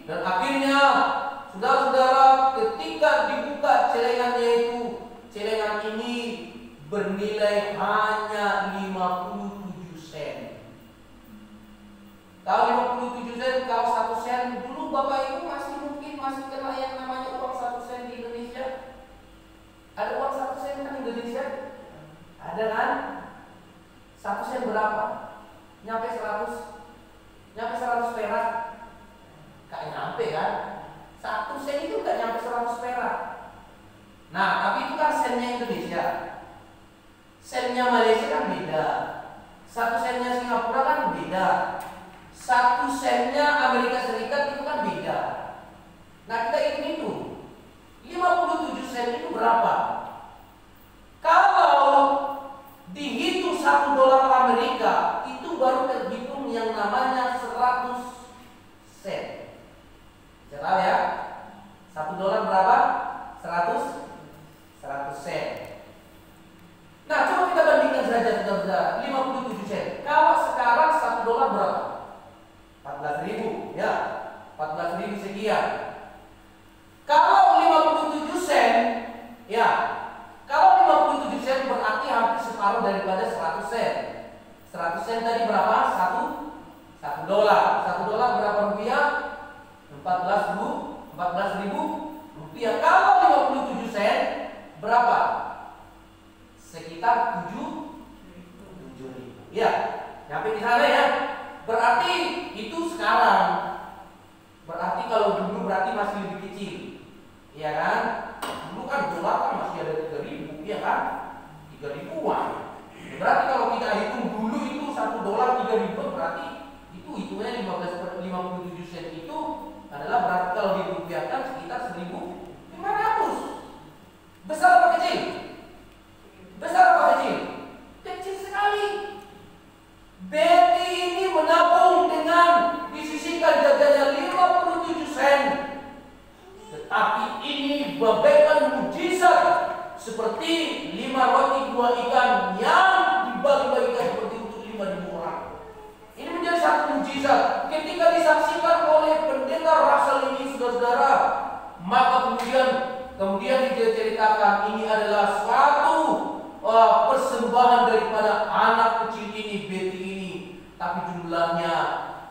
[SPEAKER 2] dan akhirnya saudara-saudara ketika dibuka celengannya itu, celengan ini bernilai hanya 57 sen. Tahu 57 sen? Kalau 1 sen dulu Bapak Ibu mungkin masih kenal yang namanya uang 1 sen di Indonesia. Ada uang 1 sen kan di Indonesia? Ada kan? 1 sen berapa? Nyampe 100? Nyampe 100 perak? Gak nyampe kan? 1 sen itu gak nyampe 100 perak. Nah, tapi itu kan sennya Indonesia. Sennya Malaysia kan beda. 1 sennya Singapura kan beda. 1 sennya Amerika Serikat itu kan beda. Nah, kita hitung 57 sen itu berapa? Kalau dihitung 1 dolar Amerika itu baru terhitung yang namanya 100 sen. Saya tahu ya, 1 dolar berapa? 100 sen. Nah, coba kita bandingkan saja saudara, 57 sen. Kalau sekarang 1 dolar berapa? 14.000, ya. 14.000 sekian. Kalau 57 sen, ya. Kalau 57 sen berarti hampir separuh daripada 100 sen. 100 sen tadi berapa? 1 dolar. 1 dolar berapa rupiah? 14.000 rupiah. Kalau 57 sen berapa? Sekitar 7.000. Ya, nyampe di sana ya. Berarti itu sekarang. Berarti kalau dulu berarti masih lebih kecil. Iya kan? Dulu kan dolar kan masih ada 3.000, ya kan? 3.000-an. Berarti kalau kita hitung dulu itu 1 dolar 3.000 berarti itu hitungannya 57 sen itu adalah berarti kalau dirupiahkan sekitar 1.500. Besar apa kecil? Besar apa kecil? Kecil sekali. Betty ini menabung dengan disisihkan jaganya 57 sen. Tetapi ini bagaikan mujizat seperti 5 roti 2 ikan yang dibagi-bagikan seperti untuk 5.000 orang. Ini menjadi satu mujizat ketika disaksikan oleh pendeta Russell ini, saudara-saudara. Maka kemudian diceritakan ini adalah suatu persembahan daripada anak kecil ini, Betty ini, tapi jumlahnya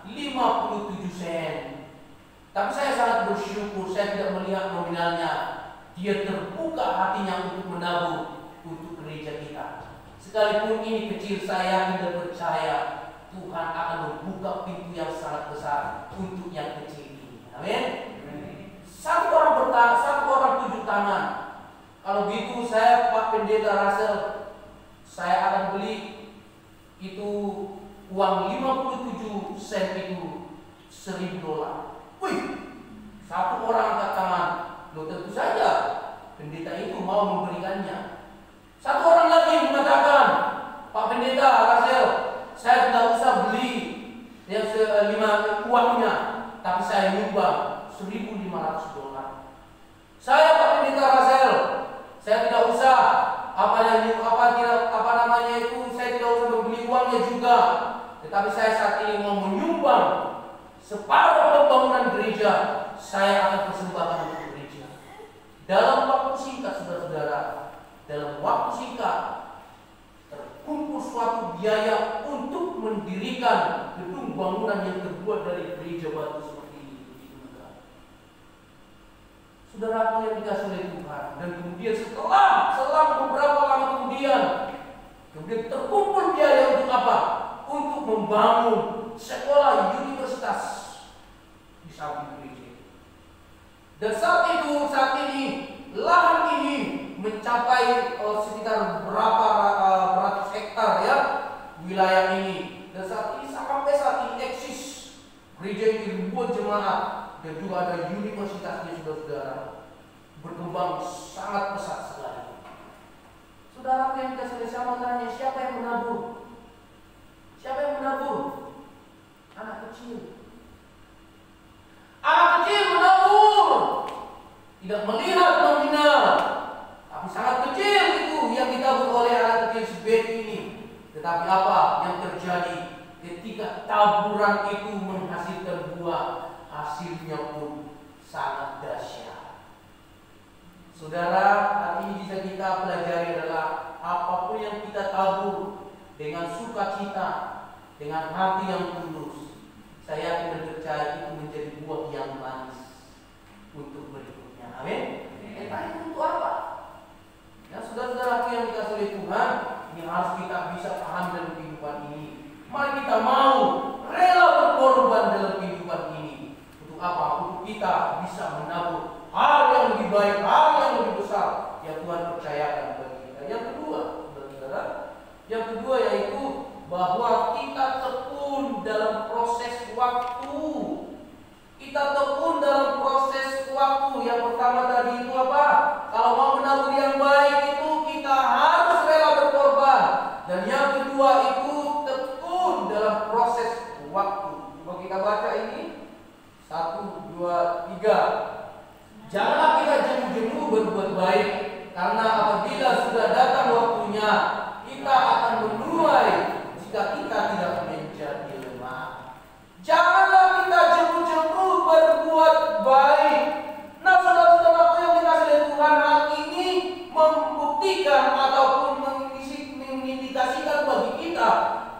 [SPEAKER 2] 57 sen. Tapi saya sangat bersyukur saya tidak melihat nominalnya. Dia terbuka hatinya untuk menabung untuk gereja kita. Sekalipun ini kecil, saya tidak percaya Tuhan akan membuka pintu yang sangat besar untuk yang kecil ini. Amin. Satu orang tunjuk tangan. Kalau gitu saya Pak Pendeta Russell, saya akan beli itu uang 57 sen itu 1.000 dolar. Wih, satu orang angkat tangan. Loh, tentu saja pendeta itu mau memberikannya. Satu orang lagi mengatakan, Pak Pendeta Russell, saya tidak usah beli yang uangnya, tapi saya nyumbang 1.500 dolar. Saya Pak Pendeta Russell, saya tidak usah saya tidak usah membeli uangnya juga, tetapi saya saat ini mau menyumbang separuh pembangunan gereja. Saya akan persembahkan untuk gereja. Dalam waktu singkat, saudara-saudara, dalam waktu singkat terkumpul suatu biaya untuk mendirikan gedung bangunan yang terbuat dari gereja batu seperti ini. Saudaraku yang dikasih oleh Tuhan, dan kemudian setelah beberapa lama kemudian terkumpul biaya untuk apa? Untuk membangun sekolah universitas di samping gereja. Dan saat ini lahan ini mencapai sekitar berapa ratus hektar ya wilayah ini. Dan sampai saat ini eksis gereja yang ribuan jemaat dan juga ada universitasnya, saudara-saudara, berkembang sangat pesat sekali. Saudara yang dikasih, saya mau tanya, siapa yang menabung? Siapa yang menabur? Anak kecil. Anak kecil menabur, tidak melihat nominal, tapi sangat kecil itu yang ditabur oleh anak kecil seperti ini. Tetapi apa yang terjadi ketika taburan itu menghasilkan buah? Hasilnya pun sangat dahsyat. Saudara, hari ini bisa kita pelajari adalah apapun yang kita tabur dengan sukacita, dengan hati yang tulus, saya yakin dan percaya itu menjadi buah yang manis untuk berikutnya. Amin. Entah itu untuk apa? Ya, saudara-saudaraku yang dikasihi oleh Tuhan, ini harus kita bisa paham dalam kehidupan ini. Mari kita mau rela berkorban dalam kehidupan ini. Untuk apa? Untuk kita bisa menabur hal yang lebih baik, hal yang lebih besar yang Tuhan percayakan bagi kita. Yang kedua, saudara-saudara, yang kedua yaitu bahwa kita tekun dalam proses waktu. Kita tekun dalam proses waktu. Yang pertama tadi itu apa? Kalau mau menabur yang baik itu kita harus rela berkorban. Dan yang kedua itu tekun dalam proses waktu. Coba kita baca ini. 1, 2, 3. Janganlah kita jemu-jemu berbuat baik, karena apabila sudah datang waktunya kita akan menuai jika kita tidak menjadi lemah. Janganlah kita jemu-jemu berbuat baik. Nah, saudara-saudaraku yang dikasihi oleh Tuhan, hal ini membuktikan ataupun mengindikasikan bagi kita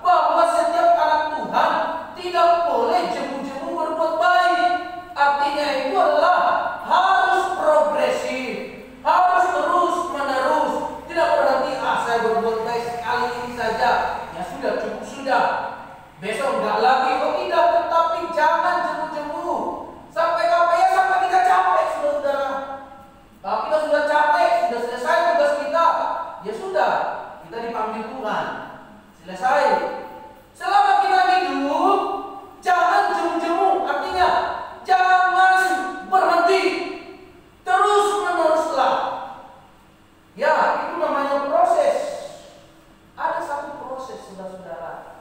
[SPEAKER 2] bahwa setiap anak Tuhan tidak boleh jemu-jemu berbuat baik. Artinya itu adalah harus progresif, harus terus menerus, tidak berhenti saya berbuat baik sekali ini saja, ya sudah, cukup sudah, besok enggak lagi. Oh tidak, tetapi jangan jemu-jemu sampai kapan? Ya sampai kita capek, saudara. Kalau kita sudah capek, sudah selesai tugas kita, ya sudah, kita dipanggil Tuhan, selesai. Selama kita hidup, jangan jemu-jemu. Artinya jangan berhenti, terus meneruslah. Ya, itu namanya proses. Ada satu proses, saudara-saudara.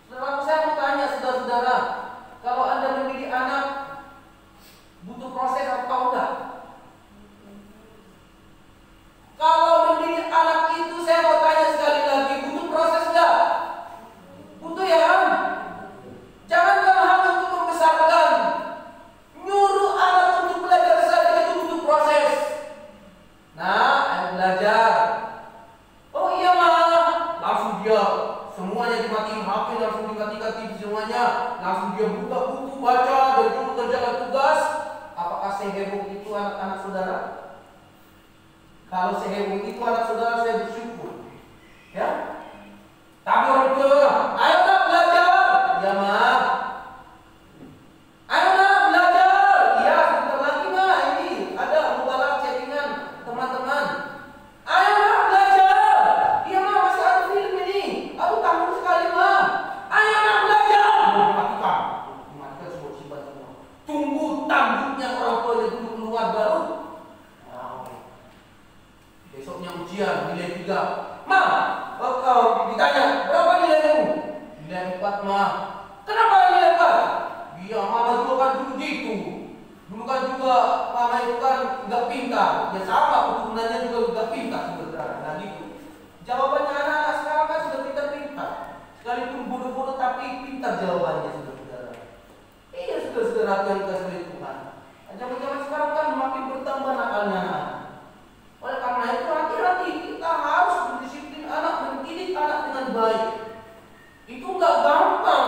[SPEAKER 2] Saudara, saya mau tanya saudara-saudara, kalau Anda mendidik anak, butuh proses atau enggak? Kalau mendidik anak itu, saya mau tanya sekali lagi, butuh proses enggak? Butuh ya? Jangan hanya untuk membesarkan, nyuruh anak untuk belajar saja itu butuh proses. Nah, ayo belajar. Oh iya mah, langsung dia semuanya dimatiin HP, langsung dimatikan TV semuanya, langsung dia buka buku baca dan dulu kerjakan tugas. Apakah seheboh itu anak-anak saudara? Kalau seheboh itu anak saudara, saya bersyukur. Ya. Tapi orang tua, ayo nak belajar. Ya mah. Ayo nak belajar. Ya, sebentar lagi mah ini ada membalas chattingan teman-teman. Ayo nak belajar. Iya mah, masih ada film ini. Aduh, tanggung sekali mah. Ayo nak belajar. Dimatikan semua, simpan semua. Tunggu tanduknya orang tua yang dulu keluar baru. Nah, besoknya ujian nilai 3. Ma, ditanya berapa nilaimu? Nilai 4 mah. Kenapa nilai 4? Iya, mama juga kan dulu gitu. Dulu kan juga mama itu kan nggak pintar. Ya sama, keturunannya juga nggak pintar sebenarnya. Nah gitu. Jawabannya anak-anak sekarang kan sudah pintar-pintar. Sekalipun bodoh-bodoh tapi pintar jawabannya, saudara-saudara. Iya, saudara-saudara yang dikasihi oleh Tuhan. Zaman-zaman sekarang kan makin bertambah nakalnya anak. Oleh karena itu hati-hati, kita harus mendisiplin anak, mendidik anak dengan baik. Itu nggak gampang,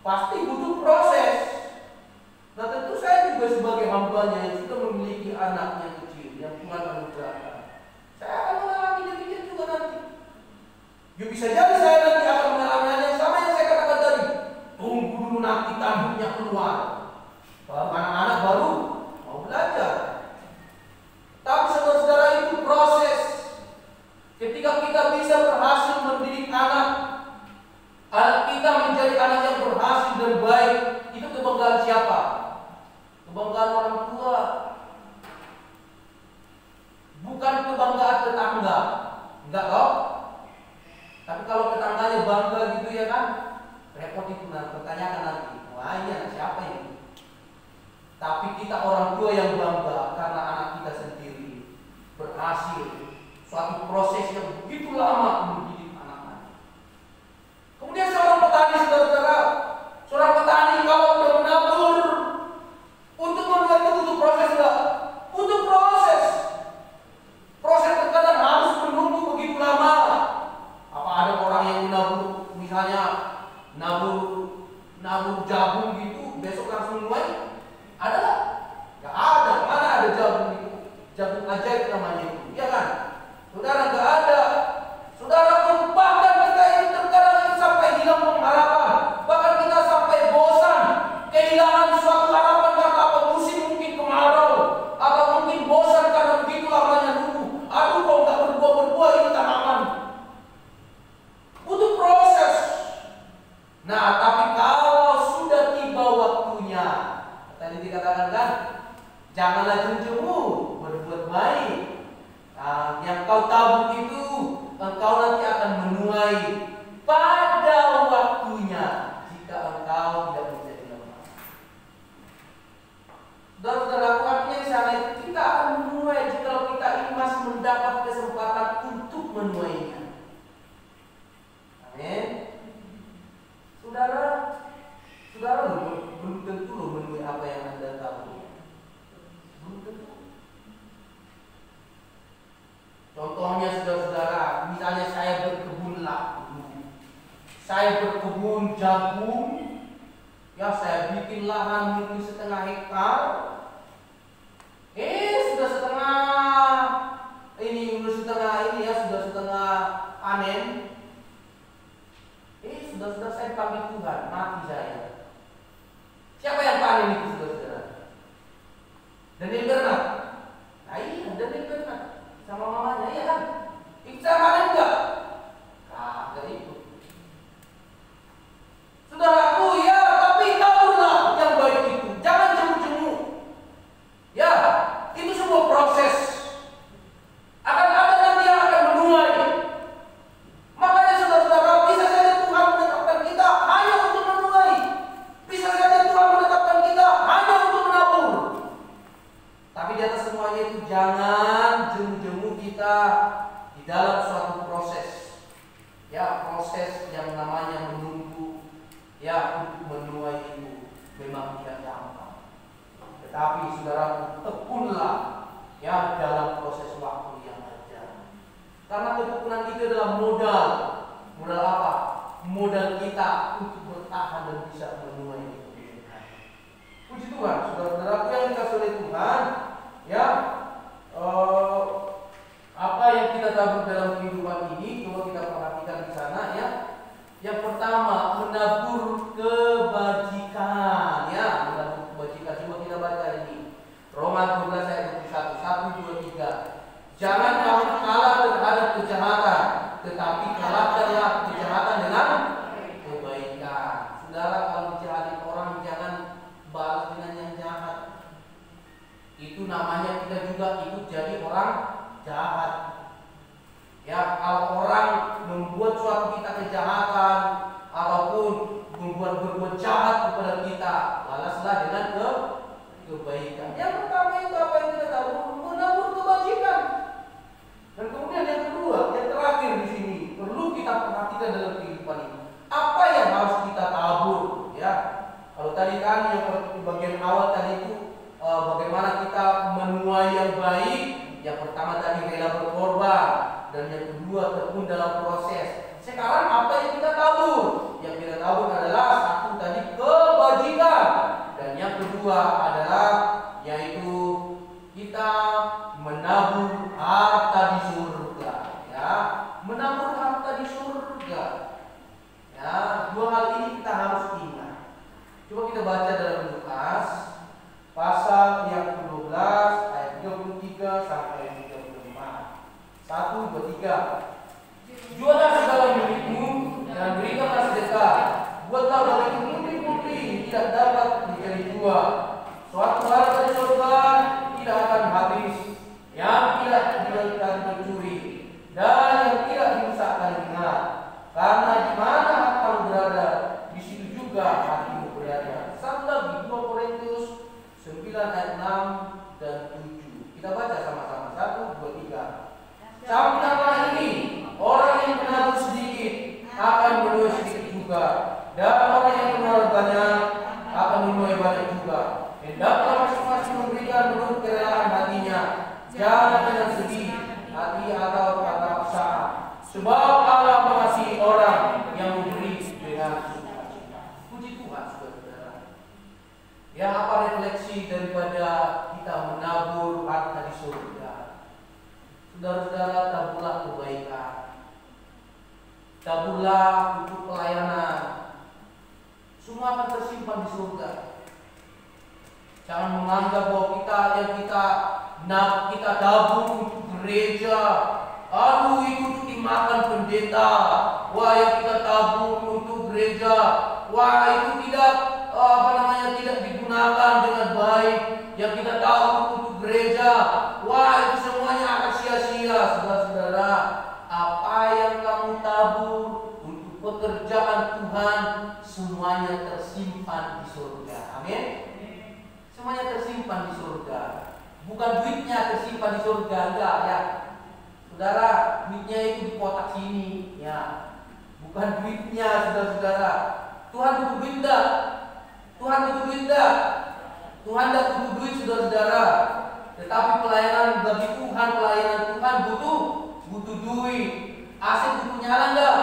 [SPEAKER 2] pasti butuh proses. Nah tentu saya juga sebagai hambanya yang sudah memiliki anak yang kecil, yang Tuhan anugerahkan, saya akan mengalami demikian juga nanti. Ya bisa jadi saya nanti akan mengalami hal yang sama yang saya katakan tadi. Tunggu dulu nanti tanduknya keluar, anak-anak baru mau belajar. Tapi saudara-saudara, itu proses. Ketika kita bisa berhasil mendidik anak kita menjadi anak yang berhasil dan baik, itu kebanggaan siapa? Kebanggaan orang tua. Bukan kebanggaan tetangga. Enggak loh. Tapi kalau tetangganya bangga gitu tapi kita orang tua yang bangga karena anak kita sendiri berhasil suatu proses yang begitu lama mendidik anak-anak. Kemudian seorang petani, saudara-saudara, seorang petani kalau sudah menabur untuk menuai itu butuh proses enggak? Butuh proses. Proses terkadang harus menunggu begitu lama. Apa ada orang yang menabur, misalnya nabur jagung gitu, besok langsung menuai? Ada nggak? Nggak ada. Mana ada jagung itu? Jagung ajaib namanya itu, ya kan? Saudara, nggak ada. Saudara, bahkan kita ini terkadang sampai hilang pengharapan, bahkan kita sampai bosan, kehilangan suatu harapan karena apa? Musim mungkin kemarau, atau mungkin bosan karena begitu lamanya nunggu. Aduh, kok nggak berbuah-berbuah ini tanaman. Butuh proses. Nah, tapi kalau sudah tiba waktunya, tadi dikatakan kan, janganlah jemu-jemu berbuat baik. Nah, yang kau tabur itu engkau nanti akan menuai pada waktunya jika engkau tidak menjadi lemah. Saudara-saudara, artinya di sana itu kita akan menuai jika kita ini masih mendapat kesempatan untuk menuainya. Amin. Saudara belum tentu loh menuai apa yang Anda tabur. Belum tentu. Contohnya saudara-saudara, misalnya saya berkebun saya berkebun jagung, ya saya bikin lahan mungkin setengah hektar. Sudah setengah panen. Sudah saya panggil Tuhan, mati saya. Siapa yang panen itu saudara-saudara? Daniel Bernard. Nah iya, Daniel Bernard sama mamanya, iya kan? Iksa panen enggak? Kagak itu. Saudaraku, ya, tapi taburlah yang baik itu. Jangan jemu-jemu. Ya, itu sebuah proses. Akan ada nanti yang akan menuai. Makanya saudara-saudara, bisa saja Tuhan menetapkan kita hanya untuk menuai. Bisa saja Tuhan menetapkan kita hanya untuk menabur. Tapi di atas semuanya itu jangan jemu-jemu kita di dalam suatu proses. Ya, proses yang namanya menunggu, ya, untuk menuai itu memang tidak gampang. Tetapi saudara, tekunlah ya dalam proses waktu yang ada. Karena ketekunan itu adalah modal. Modal apa? Modal kita untuk bertahan dan bisa menuai itu. Puji Tuhan, saudara-saudaraku yang dikasihi oleh Tuhan, ya, apa yang kita tabur dalam kehidupan ini, coba kita perhatikan di sana, ya. Yang pertama, menabur kebajikan, ya, menabur kebajikan. Coba kita baca ini. Roma 12 ayat 21, 1, 2, 3. Jangan kamu kalah terhadap kejahatan, tetapi kalahkanlah kejahatan dengan kebaikan. Saudara, kalau dijahati orang, jangan balas dengan yang jahat. Itu namanya kita juga ikut jadi orang jahat. Ya, kalau orang membuat suatu kita kejahatan ataupun berbuat jahat kepada kita, balaslah dengan kebaikan. Yang pertama itu apa yang kita tahu? Menabur kebajikan. Dan kemudian yang kedua, yang terakhir di sini perlu kita perhatikan dalam kehidupan ini. Apa yang harus kita tabur? Ya, kalau tadi kan yang bagian awal tadi itu bagaimana kita menuai yang baik. Yang pertama tadi rela berkorban, dan yang kedua tekun dalam proses. Sekarang apa yang kita tabur? Yang kita tabur adalah satu tadi kebajikan, dan yang kedua adalah yaitu kita menabur harta di surga. Ya, menabur harta di surga. Ya, dua hal ini kita harus ingat. Coba kita baca dalam Lukas pasal yang ke-12 ayat 33 sampai 34. 1, 2, 3. Jualah segala milikmu dan berikanlah sedekah. Buatlah bagimu putri-putri tidak dapat menjadi jual. Suatu harta di surga tidak akan habis, yang tidak dilakukan pencuri dan yang tidak dirusakkan ingat. Karena di mana hartamu berada, di situ juga hatimu berada. Sabda ayat 6 dan 7. Kita baca sama-sama. 1, 2, 3. Camkanlah ini, orang yang menabur sedikit akan menuai sedikit juga, dan orang yang menabur banyak akan menuai banyak juga. Hendaklah masing-masing memberikan menurut kerelaan hatinya, jangan dengan sedih hati atau kata paksaan. Sebab Allah mengasihi orang yang memberi dengan sukacita. Puji Tuhan, saudara-saudara. Ya, apa refleksi daripada kita menabur harta di surga? Saudara-saudara, taburlah kebaikan, taburlah untuk pelayanan. Semua akan tersimpan di surga. Jangan menganggap bahwa kita tabur untuk gereja. Aduh, itu untuk dimakan pendeta. Wah, yang kita tabur untuk gereja. Wah, itu tidak tidak digunakan dengan baik. Yang kita tabur untuk gereja. Wah, itu semuanya akan sia-sia, saudara-saudara. Apa yang kamu tabur untuk pekerjaan Tuhan, semuanya tersimpan di surga. Amin. Semuanya tersimpan di surga. Bukan duitnya tersimpan di surga, enggak ya. Saudara, duitnya itu di kotak sini, ya. Bukan duitnya, saudara-saudara. Tuhan butuh duit enggak? Tuhan butuh duit enggak? Tuhan enggak butuh duit, saudara-saudara. Tetapi pelayanan bagi Tuhan, pelayanan Tuhan butuh duit. AC butuh nyala enggak?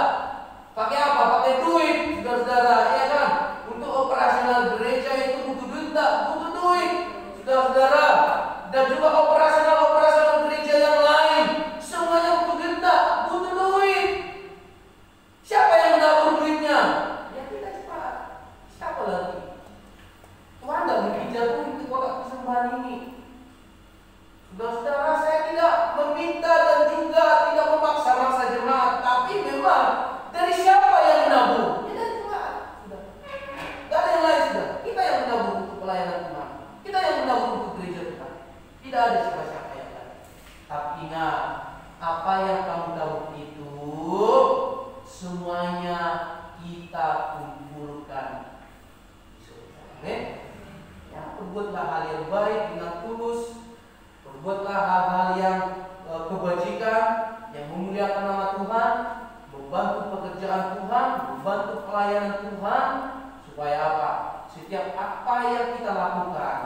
[SPEAKER 2] Pakai apa? Pakai duit, saudara-saudara, ya kan? Untuk operasional gereja itu butuh duit enggak? Butuh duit, saudara-saudara. Dan juga operasional gereja yang lain, semuanya butuh duit enggak? Butuh duit. Siapa yang menabur duitnya? Ya kita cepat. Siapa lagi? Tuhan enggak mungkin jatuh di kotak persembahan ini. Saudara-saudara, saya tidak meminta dan juga tidak memaksa-maksa jemaat, tapi memang dari siapa yang menabur? Ya dari Tuhan. Sudah. Gak ada yang lain sudah. Kita yang menabur untuk pelayanan Tuhan. Kita yang menabur untuk gereja Tuhan. Tidak ada siapa-siapa yang lain. Tapi ingat, apa yang kamu tabur itu semuanya kita kumpulkan di surga. Amin. Ya, perbuatlah hal yang baik dengan tulus. Perbuatlah hal-hal yang kebajikan yang memuliakan nama Tuhan, membantu pekerjaan Tuhan, membantu pelayanan Tuhan, supaya apa? Setiap apa yang kita lakukan,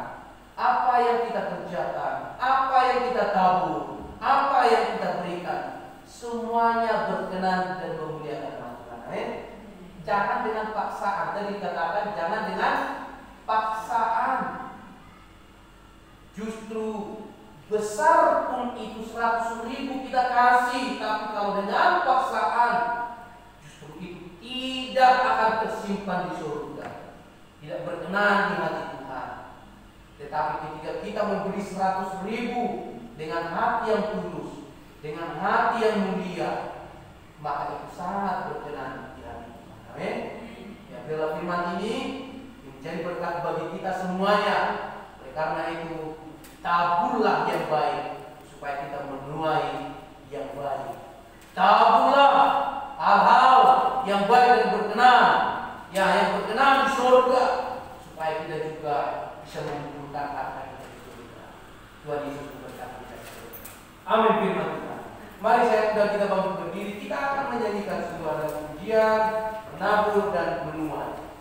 [SPEAKER 2] apa yang kita kerjakan, apa yang kita tabur, apa yang kita berikan, semuanya berkenan dan memuliakan nama Tuhan. Amin. Jangan dengan paksaan. Tadi dikatakan jangan dengan paksaan. Justru besar pun itu 100.000 kita kasih, tapi kalau dengan paksaan, justru itu tidak akan tersimpan di surga, tidak berkenan di hati Tuhan. Tetapi ketika kita memberi 100.000 dengan hati yang tulus, dengan hati yang mulia, maka itu sangat berkenan di hati Tuhan. Amin. Ya, bila firman ini menjadi berkat bagi kita semuanya. Oleh karena itu, taburlah yang baik supaya kita menuai yang baik. Taburlah hal-hal yang baik dan berkenan, ya, yang berkenan di surga, supaya kita juga bisa mengumpulkan harta kita di surga. Tuhan Yesus memberkati kita. Amin. Firman Tuhan. Mari kita bangun berdiri. Kita akan menyanyikan sebuah pujian, menabur dan menuai.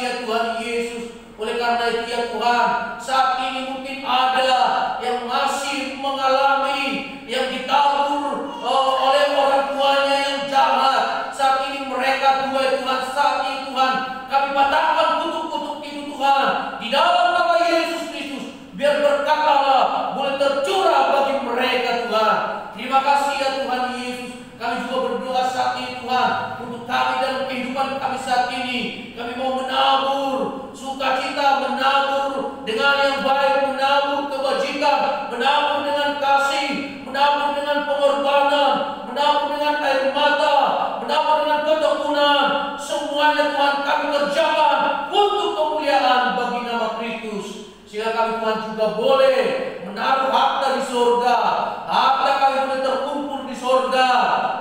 [SPEAKER 2] ya Tuhan Yesus. Oleh karena itu ya Tuhan, saat ini mungkin ada yang masih mengalami yang ditabur oleh orang tuanya yang jahat. Saat ini mereka Tuhan, saat ini Tuhan, kami patahkan kutuk-kutuk itu Tuhan di dalam nama Yesus Kristus. Biar berkat Allah boleh tercurah bagi mereka Tuhan. Terima kasih ya Tuhan Yesus. Kami juga berdoa saat ini Tuhan, untuk kami dalam kehidupan kami saat ini. Kami mau menabur sukacita, menabur dengan yang baik, menabur kebajikan, menabur dengan kasih, menabur dengan pengorbanan, menabur dengan air mata, menabur dengan ketekunan. Semuanya Tuhan kami kerjakan untuk kemuliaan bagi nama Kristus. Sehingga kami Tuhan juga boleh menaruh harta di surga. Harta kami boleh terkumpul di surga.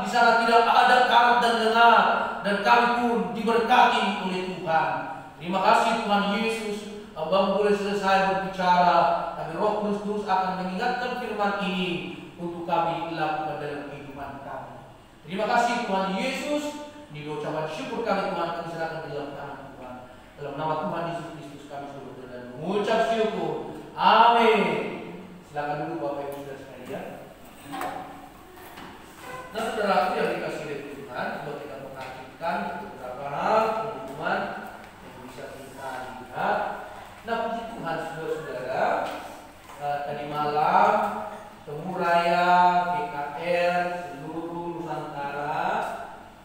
[SPEAKER 2] Di sana tidak ada karat dan lengan, dan kami pun diberkati oleh Tuhan. Terima kasih Tuhan Yesus. Abang boleh selesai berbicara, tapi Roh Kudus terus akan mengingatkan firman ini untuk kami lakukan dalam kehidupan kami. Terima kasih Tuhan Yesus. Ini ucapan syukur kami Tuhan, kami serahkan di dalam tangan Tuhan. Dalam nama Tuhan Yesus Kristus kami sudah berdoa dan mengucap syukur. Amin. Silakan dulu Bapak Ibu Saudara sekalian. Nah, saudaraku yang dikasih oleh Tuhan, coba kita perhatikan beberapa hal pengumuman yang bisa kita lihat. Nah, puji Tuhan saudara-saudara, tadi malam temu raya PKR seluruh Nusantara,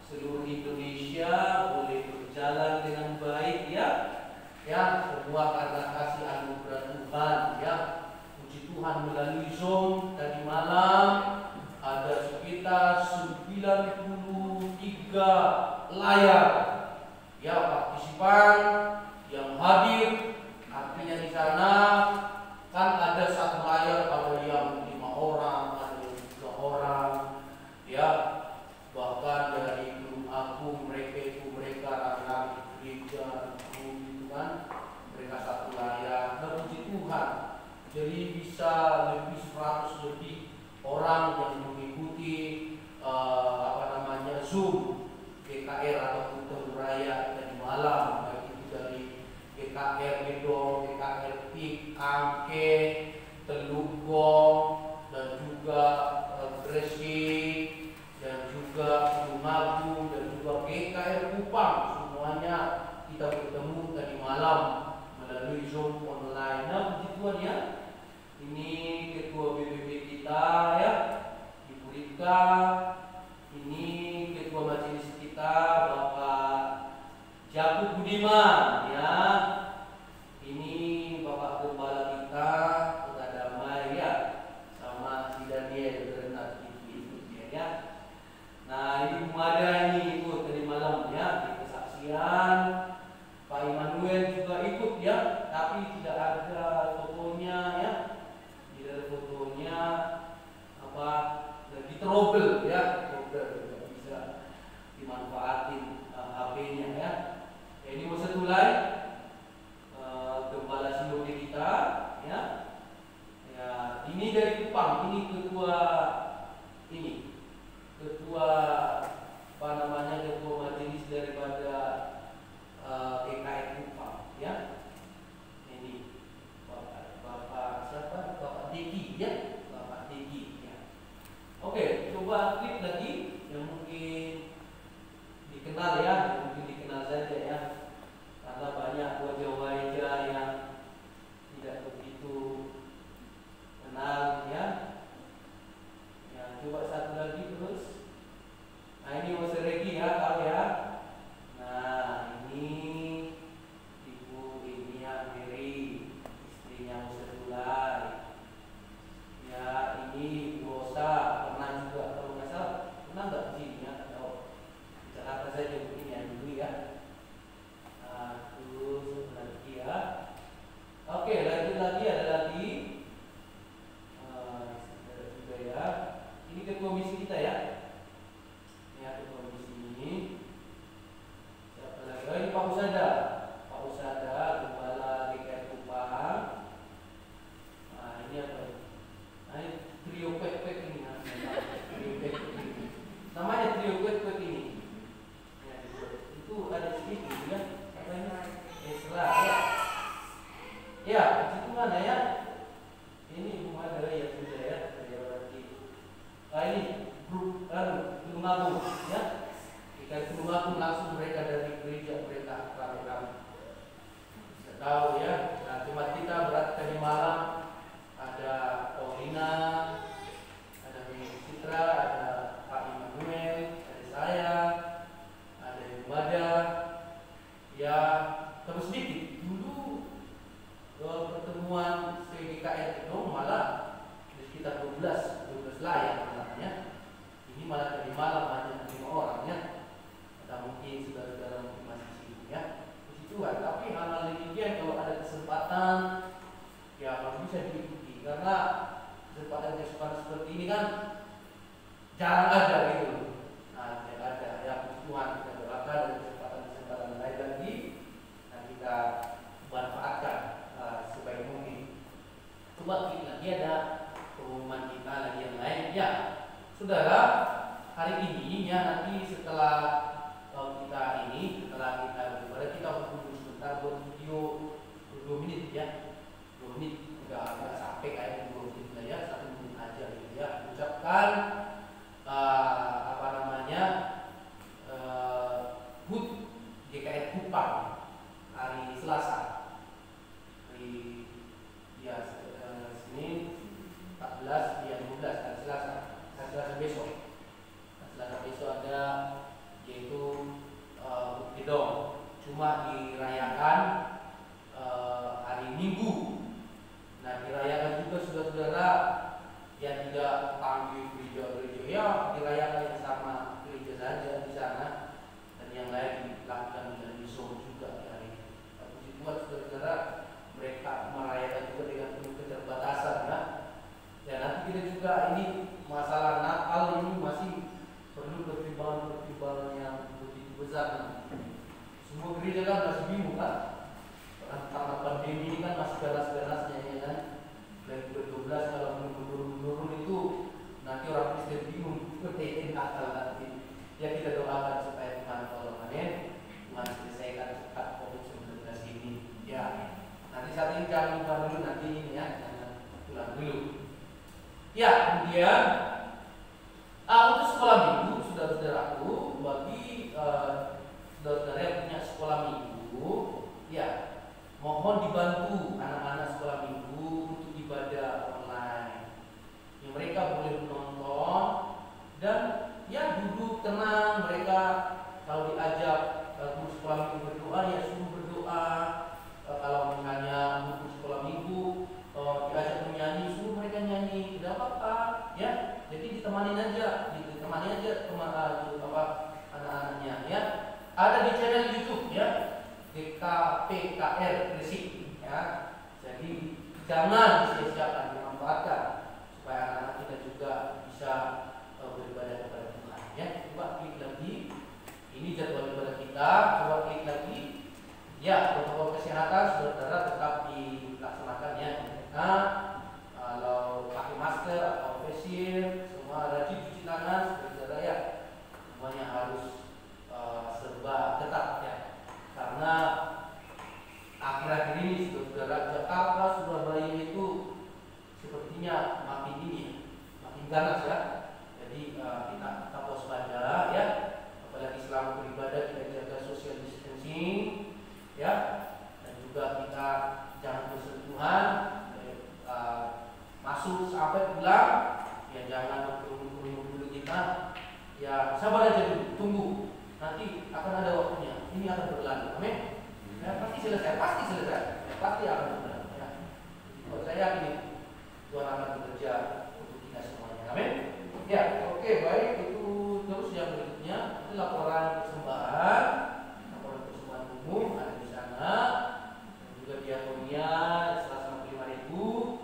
[SPEAKER 2] seluruh Indonesia boleh berjalan dengan baik ya. Ya, semua karena kasih anugerah Tuhan ya. Puji Tuhan melalui Zoom tadi malam ada sekitar 93 layar ya partisipan yang hadir. Artinya di sana kan ada satu layar, ada yang 5 orang, ada yang 3 orang ya. Bahkan dari grup aku mereka rame-rame gereja gitu kan, mereka satu layar. Nah, puji Tuhan, jadi bisa lebih 100 lebih orang yang mengikuti Zoom PKR atau Temu Raya tadi malam, baik itu dari PKR Medong, PKR Pik, Angke, Telugong, dan juga Gresik, dan juga Tulungagung, dan juga PKR Kupang. Semuanya kita bertemu tadi malam melalui Zoom online. Nah, puji Tuhan ya. Ini ketua BBB kita ya, Ibu Rika. Ini ketua majelis kita Bapak Jakub Budiman ya. Ini Bapak Gembala kita Kota Damai ya, sama si Daniel berenang ikut ya. Nah, ini Bu Mada ini ikut tadi malam ya di kesaksian. Pak Immanuel juga ikut ya, tapi tidak ada fotonya ya. Tidak ada fotonya apa, lagi trouble ya, trouble tidak bisa dimanfaatin HP-nya ya. Ini Masa Tulai Gembala Sinode kita ya. Ya, ini dari Kupang, ini ketua apa namanya, ketua majelis daripada PKR Kupang ya. Ini Bapak siapa? Bapak Deki ya, Bapak Deki ya. Oke, coba klik lagi yang mungkin dikenal ya, yang mungkin dikenal saja ya, karena banyak wajah-wajah yang tidak begitu kenal ya. Ya, coba satu lagi terus. Nah, ini Mas Regi ya, tahu ya. Nah, ini Ibu Inia Mary, istrinya Mas Tulai. Ya, ini Ibu Osa, pernah juga kalau nggak salah, pernah nggak di sini ya? Atau di Jakarta saja mungkin ya dulu ya. Nah, terus lagi ya. Oke, lanjut lagi, ada lagi. Ada juga ya. Ini ketua misi kita ya. Ya, ketua misi ini. Siapa lagi? Oh, ini Pak Usada. Pak Usada, Gembala GKR Kupang. Nah, ini apa ini? Nah, ini trio pek-pek ini. Trio pek-pek ini. Namanya trio pek-pek ini. Ya, itu ada sedikit ya. Apa ini? tahu ya. Nah, jemaat kita berat tadi malam ada Paulina, ada Miss Citra, ada Pak Immanuel, ada saya, ada Ibu Mada. Ya, terus sedikit dulu pertemuan CGKR itu malah sekitar 12 layar namanya. Ini malah tadi malam hanya 5 orang ya. Atau mungkin saudara-saudara mungkin masih sibuk ya. Tuhan, tapi hal-hal demikian kalau ada kesempatan ya harus bisa diikuti karena kesempatan seperti ini kan jarang ada gitu. Nah, jarang ada ya. Tuhan kita doakan dan kesempatan lain lagi dan kita manfaatkan sebaik mungkin. Coba klik lagi ada pengumuman kita lagi yang lain ya, saudara. Hari ini ya nanti setelah kita beribadah kita berkumpul sebentar buat video 2 menit ya, 2 menit nggak sampai kayak 2 menit lah ya, 1 menit aja gitu ya. Ucapkan HUT GKR Kupang hari Selasa, hari ya Senin 14 ya 12 hari Selasa besok. Selasa besok ada yaitu Gedong, cuma dirayakan hari Minggu. Nah, dirayakan juga saudara-saudara yang tidak panggil gereja-gereja ya, dirayakan yang sama gereja saja di sana, dan yang lain dilakukan dengan Zoom juga di hari ini. Puji Tuhan saudara-saudara, mereka merayakan juga dengan penuh keterbatasan ya. Dan nanti kita juga ini masalah Natal ini masih perlu pertimbangan yang begitu besar. Semua gereja kan masih bingung kan, karena pandemi ini kan masih ganas-ganasnya ya kan. Dan 12 kalau menurun itu nanti orang Kristen bingung seperti Natal nanti. Ya kita doakan supaya Tuhan tolong, amin. Tuhan selesaikan cepat COVID-19 ini. Ya, nanti saat ini jangan lupa dulu nanti ini ya, jangan pulang dulu. Ya, kemudian untuk sekolah minggu, saudara-saudaraku, bagi saudara-saudara yang punya sekolah minggu, ya mohon dibantu anak-anak sekolah minggu untuk ibadah online. Yang mereka boleh menonton dan ya duduk tenang. Mereka kalau diajak guru sekolah minggu berdoa ya suruh berdoa. Kalau misalnya guru sekolah minggu diajak menyanyi, suruh mereka nyanyi, tidak apa-apa ya. Jadi ditemani aja anak-anaknya ya. Ada di channel YouTube ya, GKPKR Gresik ya. Jadi jangan disia-siakan, dimanfaatkan supaya anak-anak kita juga bisa beribadah kepada Tuhan ya. Coba klik lagi, ini jadwal ibadah kita. Coba klik lagi ya. Protokol kesehatan saudara tetap dilaksanakan ya. Nah, kalau pakai masker atau face shield, semua rajin cuci tangan saudara ya. Semuanya harus serba ketat ya. Karena akhir-akhir ini saudara, Jakarta, Surabaya itu sepertinya makin ini, makin ganas ya. Jadi kita tetap waspada ya. Apalagi selama beribadah kita jaga social distancing ya. Dan juga kita jangan bersentuhan, masuk sampai pulang ya jangan berkerumun dulu kita. Ya sabar aja dulu, tunggu. Nanti akan ada waktunya. Ini akan berlalu. Amin. Ya, pasti selesai. Ya, pasti akan berlalu. Ya. Kalau saya yakin Tuhan akan bekerja untuk kita semuanya. Amin. Ya, oke, baik. Itu terus yang berikutnya itu laporan persembahan umum ada di sana. Dan juga diakonia 155.000,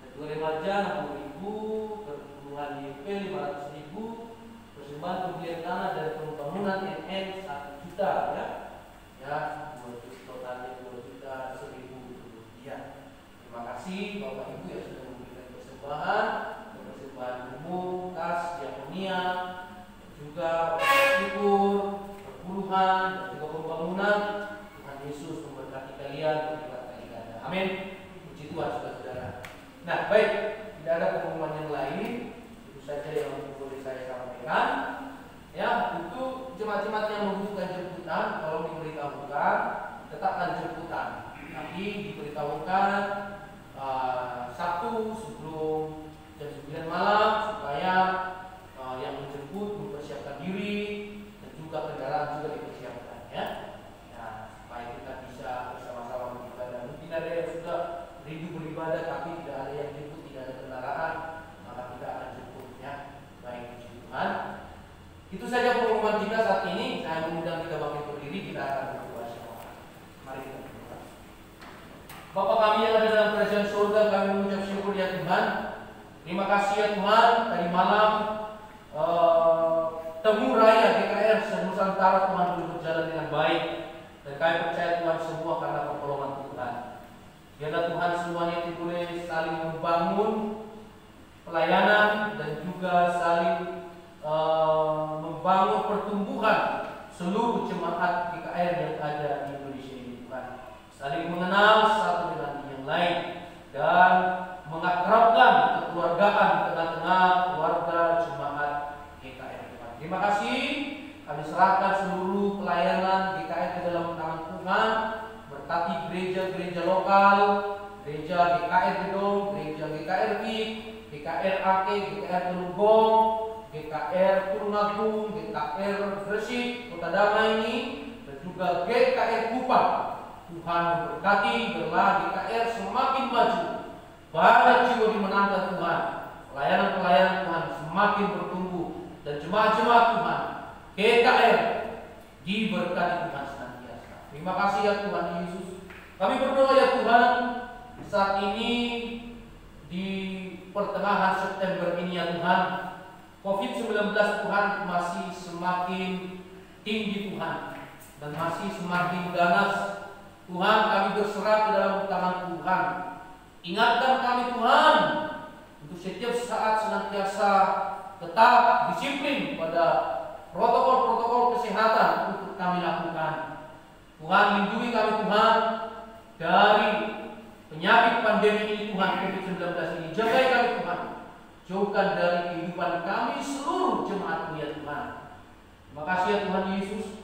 [SPEAKER 2] kedua remaja 60.000, perpuluhan YP 500.000. Persembahan pembelian tanah dan pembangunan NN 1 juta ya. Ya, 2 juta totalnya 2 juta 1.000 rupiah. Terima kasih Bapak Ibu yang sudah memberikan persembahan umum, kas, diakonia, juga syukur, perpuluhan, dan juga pembangunan. Tuhan Yesus memberkati kalian berlipat kali ganda. Amin. Puji Tuhan saudara-saudara. Nah, baik, tidak ada pengumuman yang lain. Itu saja yang boleh saya sampaikan. Ya, untuk jemaat-jemaat yang membutuhkan jemputan, tolong diberitahukan, tetapkan jemputan. Tapi Jadi diberitahukan Sabtu sebelum jam 9 malam supaya yang menjemput mempersiapkan diri dan juga kendaraan juga dipersiapkan ya. Nah, supaya kita bisa bersama-sama beribadah. Mungkin ada yang sudah rindu beribadah tapi tidak ada yang jemput, tidak ada kendaraan, maka kita akan jemput ya. Baik puji Tuhan. Itu saja pengumuman kita saat ini. Saya mengundang kita bangkit berdiri, kita akan berdoa sama. Mari kita berdoa. Bapa kami yang ada dalam kerajaan surga, kami mengucap syukur ya Tuhan. Terima kasih ya Tuhan, tadi malam temu raya GKR se-Nusantara Tuhan boleh berjalan dengan baik. Dan kami percaya Tuhan semua karena pertolongan Tuhan. Biarlah Tuhan semuanya itu boleh saling membangun pelayanan dan juga saling membangun pertumbuhan seluruh jemaat GKR yang ada di Indonesia ini Tuhan. Saling mengenal satu dengan yang lain dan mengakrabkan kekeluargaan di tengah-tengah keluarga jemaat GKR Tuhan. Terima kasih. Kami serahkan seluruh pelayanan GKR ke dalam tangan Tuhan. Berkati gereja-gereja lokal, gereja GKR Gedong, gereja GKR Wik, GKR Ake, GKR Telugong, GKR Tulungagung, GKR Gresik, Kota Damai ini, dan juga GKR Kupang. Tuhan memberkati, biarlah GKR semakin maju, banyak jiwa dimenangkan Tuhan, pelayanan-pelayanan Tuhan semakin bertumbuh, dan jemaat-jemaat Tuhan GKR diberkati Tuhan senantiasa. Terima kasih ya Tuhan Yesus. Kami berdoa ya Tuhan, saat ini di pertengahan September ini ya Tuhan, COVID-19 Tuhan masih semakin tinggi Tuhan, dan masih semakin ganas. Tuhan, kami berserah ke dalam tangan Tuhan. Ingatkan kami Tuhan untuk setiap saat senantiasa tetap disiplin pada protokol-protokol kesehatan untuk kami lakukan. Tuhan, lindungi kami Tuhan dari penyakit pandemi ini Tuhan, COVID-19 ini. Jagai kami Tuhan, jauhkan dari kehidupan kami seluruh jemaat ya Tuhan. Terima kasih ya Tuhan Yesus.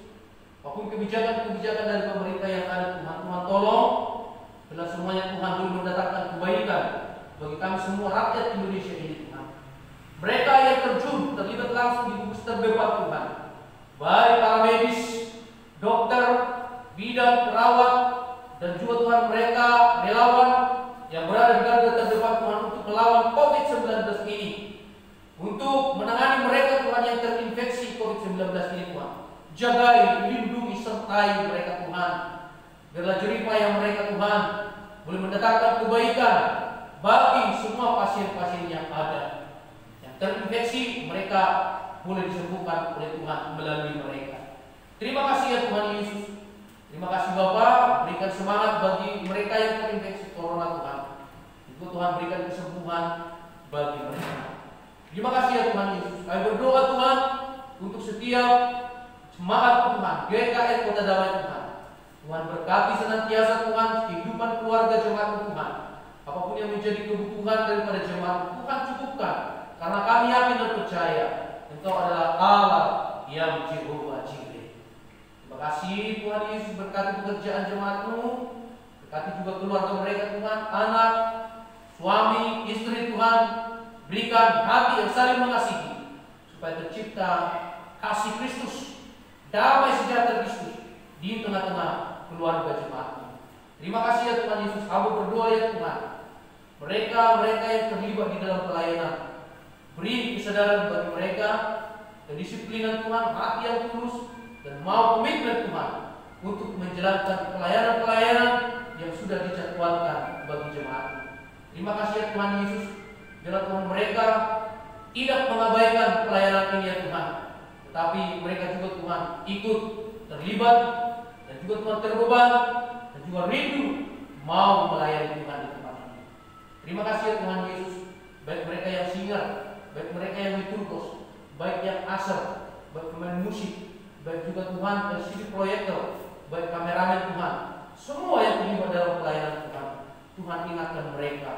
[SPEAKER 2] Apapun kebijakan-kebijakan dari pemerintah yang ada Tuhan, Tuhan tolong. Bila semuanya Tuhan boleh mendatangkan kebaikan bagi kami semua rakyat Indonesia ini Tuhan. Mereka yang terlibat langsung di booster bebas Tuhan, baik para medis, dokter, bidan, perawat, dan juga Tuhan mereka relawan yang berada di garda terdepan Tuhan untuk melawan COVID-19 ini, untuk menangani mereka Tuhan yang terinfeksi COVID-19 ini Tuhan. Jagai, lindungi, sertai mereka Tuhan. Biarlah jeripaya mereka Tuhan boleh mendatangkan kebaikan bagi semua pasien-pasien yang ada. Yang terinfeksi mereka boleh disembuhkan oleh Tuhan melalui mereka. Terima kasih ya Tuhan Yesus. Terima kasih Bapa, berikan semangat bagi mereka yang terinfeksi corona Tuhan. Itu Tuhan berikan kesembuhan bagi mereka. Terima kasih ya Tuhan Yesus. Kami berdoa Tuhan untuk setiap jemaat Tuhan, GKR Kota Damai Tuhan. Tuhan berkati senantiasa Tuhan kehidupan keluarga jemaat Tuhan. Apapun yang menjadi kebutuhan daripada jemaat Tuhan cukupkan. Karena kami yakin dan percaya Engkau adalah Allah yang Jehovah Jireh. Terima kasih Tuhan Yesus, berkati pekerjaan jemaat-Mu, berkati juga keluarga mereka Tuhan, anak, suami, istri Tuhan. Berikan hati yang saling mengasihi supaya tercipta kasih Kristus, damai sejahtera Kristus di tengah-tengah keluarga jemaat. Terima kasih ya Tuhan Yesus. Hamba berdoa ya Tuhan, mereka yang terlibat di dalam pelayanan, beri kesadaran bagi mereka, kedisiplinan Tuhan, hati yang tulus, dan mau komitmen Tuhan untuk menjalankan pelayanan-pelayanan yang sudah dijadwalkan bagi jemaat. Terima kasih ya Tuhan Yesus. Biarlah Tuhan mereka tidak mengabaikan pelayanan ini ya Tuhan, tetapi mereka juga Tuhan ikut terlibat dan juga Tuhan terbeban dan juga rindu mau melayani Tuhan di tempat ini. Terima kasih ya Tuhan Yesus. Baik mereka yang singer, baik mereka yang liturgos, baik yang aser, baik pemain musik, baik juga Tuhan dari sisi proyektor, baik kameramen Tuhan, semua yang terlibat dalam pelayanan Tuhan. Tuhan ingatkan mereka,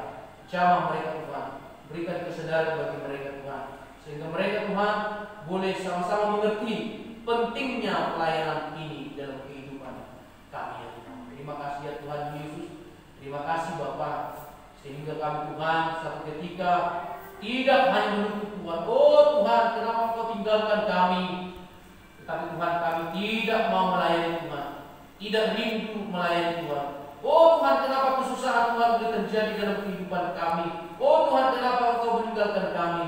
[SPEAKER 2] jamah mereka Tuhan, berikan kesadaran bagi mereka Tuhan, sehingga mereka Tuhan boleh sama-sama mengerti pentingnya pelayanan ini dalam kehidupan kami ya Tuhan. Terima kasih ya Tuhan Yesus. Terima kasih Bapak, sehingga kami Tuhan satu ketika tidak hanya menuntut Tuhan, oh Tuhan kenapa Kau tinggalkan kami, tetapi Tuhan kami tidak mau melayani Tuhan, tidak rindu melayani Tuhan. Oh Tuhan kenapa kesusahan Tuhan boleh terjadi dalam kehidupan kami, oh Tuhan kenapa Engkau meninggalkan kami.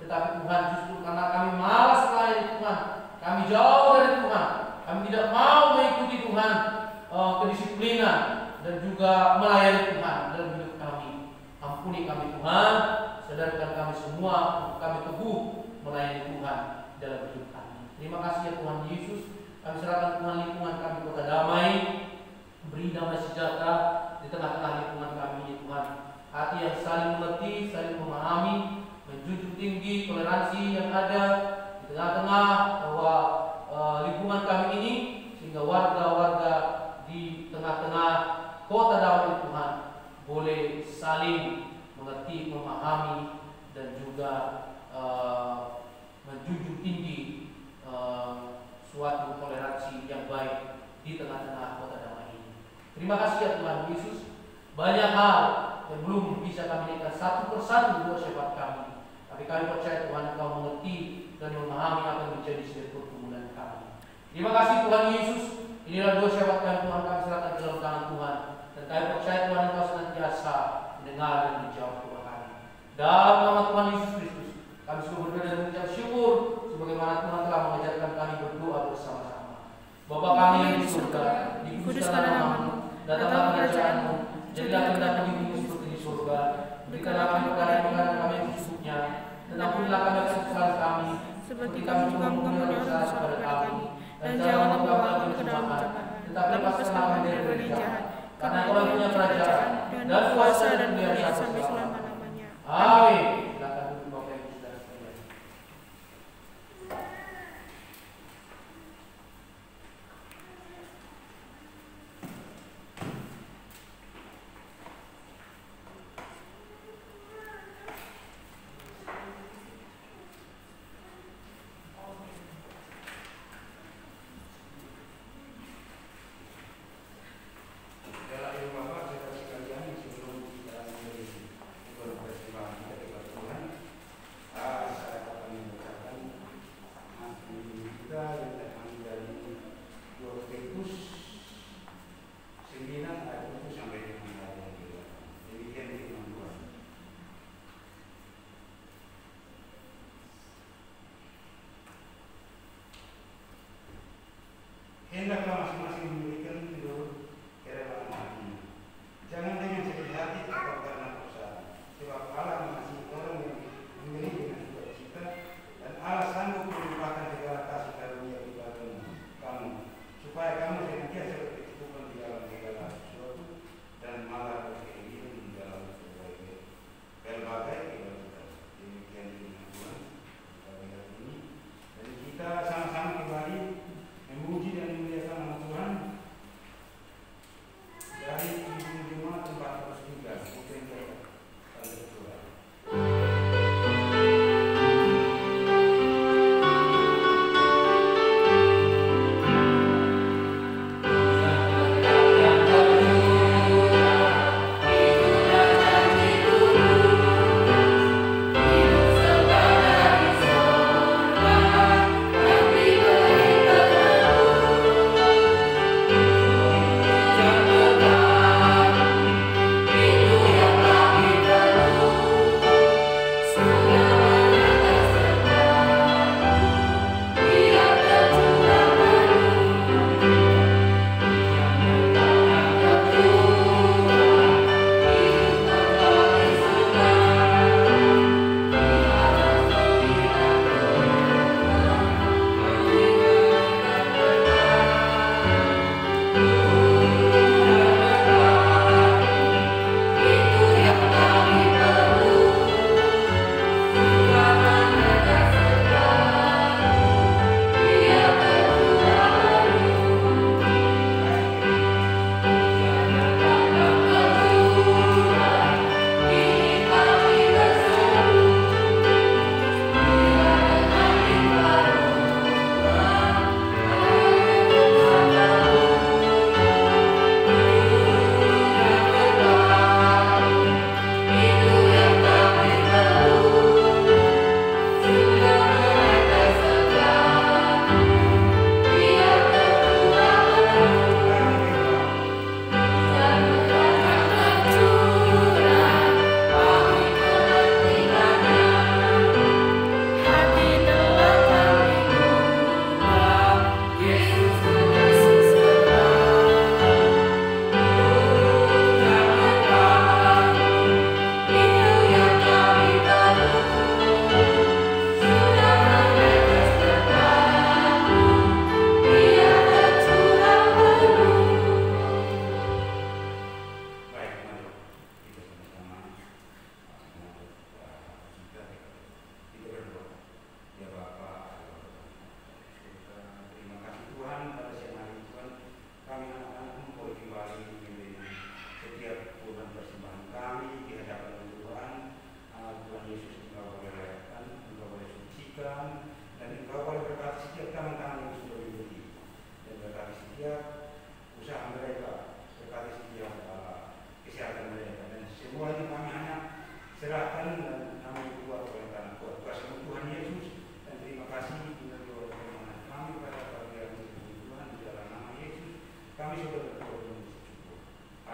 [SPEAKER 2] Tetapi Tuhan justru karena kami malas melayani Tuhan, kami jauh dari Tuhan, kami tidak mau mengikuti Tuhan kedisiplinan dan juga melayani Tuhan dalam hidup kami. Ampuni kami Tuhan, sadarkan kami semua untuk kami teguh melayani Tuhan dalam hidup kami. Terima kasih ya Tuhan Yesus. Kami serahkan Tuhan lingkungan kami kota damai, beri damai sejahtera di tengah-tengah lingkungan kami ya Tuhan. Hati yang saling mengerti, saling memahami, menjunjung tinggi toleransi yang ada di tengah-tengah bahwa lingkungan kami ini, sehingga warga-warga di tengah-tengah kota damai Tuhan boleh saling mengerti, memahami, dan juga menjunjung tinggi suatu toleransi yang baik di tengah-tengah kota damai ini. Terima kasih ya Tuhan Yesus. Banyak hal yang belum bisa kami lihat satu persatu buat sifat kami, tapi kami percaya Tuhan Engkau mengerti dan memahami apa yang menjadi setiap pergumulan kami. Terima kasih Tuhan Yesus. Inilah doa sifat kami Tuhan, kami serahkan dalam tangan Tuhan, dan kami percaya Tuhan Engkau senantiasa mendengar dan menjawab doa kami. Dalam nama Tuhan Yesus Kristus, kami sudah berdoa dan mengucap syukur sebagaimana Tuhan telah mengajarkan kami berdoa bersama-sama. Bapa kami yang di surga, dikuduskanlah namamu, datanglah kerajaan-Mu, jadilah kehendakmu di bumi seperti di surga. Berikanlah kami perkara-perkara kami yang sesungguhnya, dan ampunilah kami atas kesalahan kami, seperti kami juga mengampuni orang kepada kami. Dan jangan membawa kami ke dalam pencobaan, tetapi lepaskanlah kami dari jahat. Karena Engkau punya kerajaan dan kuasa dan kemuliaan sampai selama-lamanya. Amin. Silakan duduk Bapak Ibu Saudara sekalian.
[SPEAKER 1] Dalam ilmu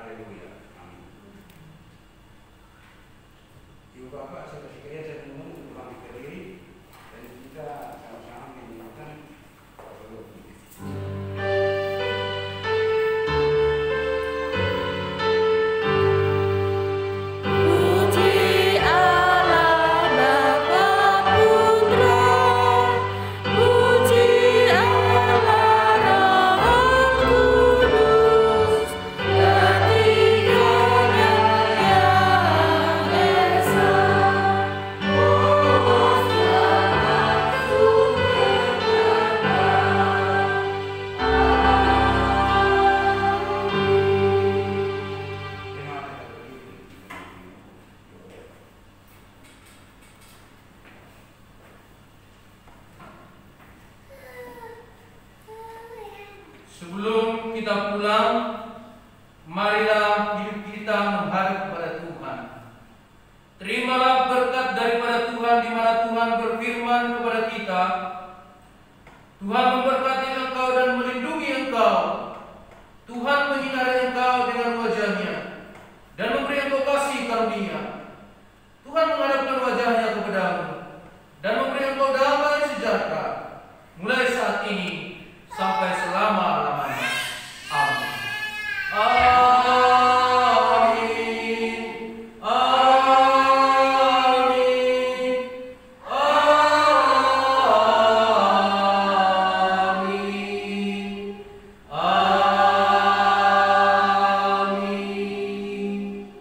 [SPEAKER 1] Haleluya. Amin. Ibu Bapak, saudara sekalian, saya mohon untuk bangkit berdiri dan kita sama-sama menyanyikan Doa.
[SPEAKER 2] Sebelum kita pulang, marilah hidup kita menghadap kepada Tuhan. Terimalah berkat daripada Tuhan di mana Tuhan berfirman kepada kita, Tuhan memberkati engkau dan melindungi engkau. Tuhan menyinari engkau dengan wajah-Nya dan memberi engkau kasih karunia. Tuhan menghadapkan wajah-Nya kepadamu dan memberi engkau damai sejahtera mulai saat ini sampai selama-lamanya. Amin. Amin. Amin. Amin. Amin.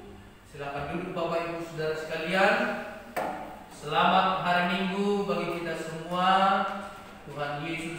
[SPEAKER 2] Silakan duduk Bapak Ibu Saudara sekalian. Selamat hari Minggu bagi kita semua. Tuhan Yesus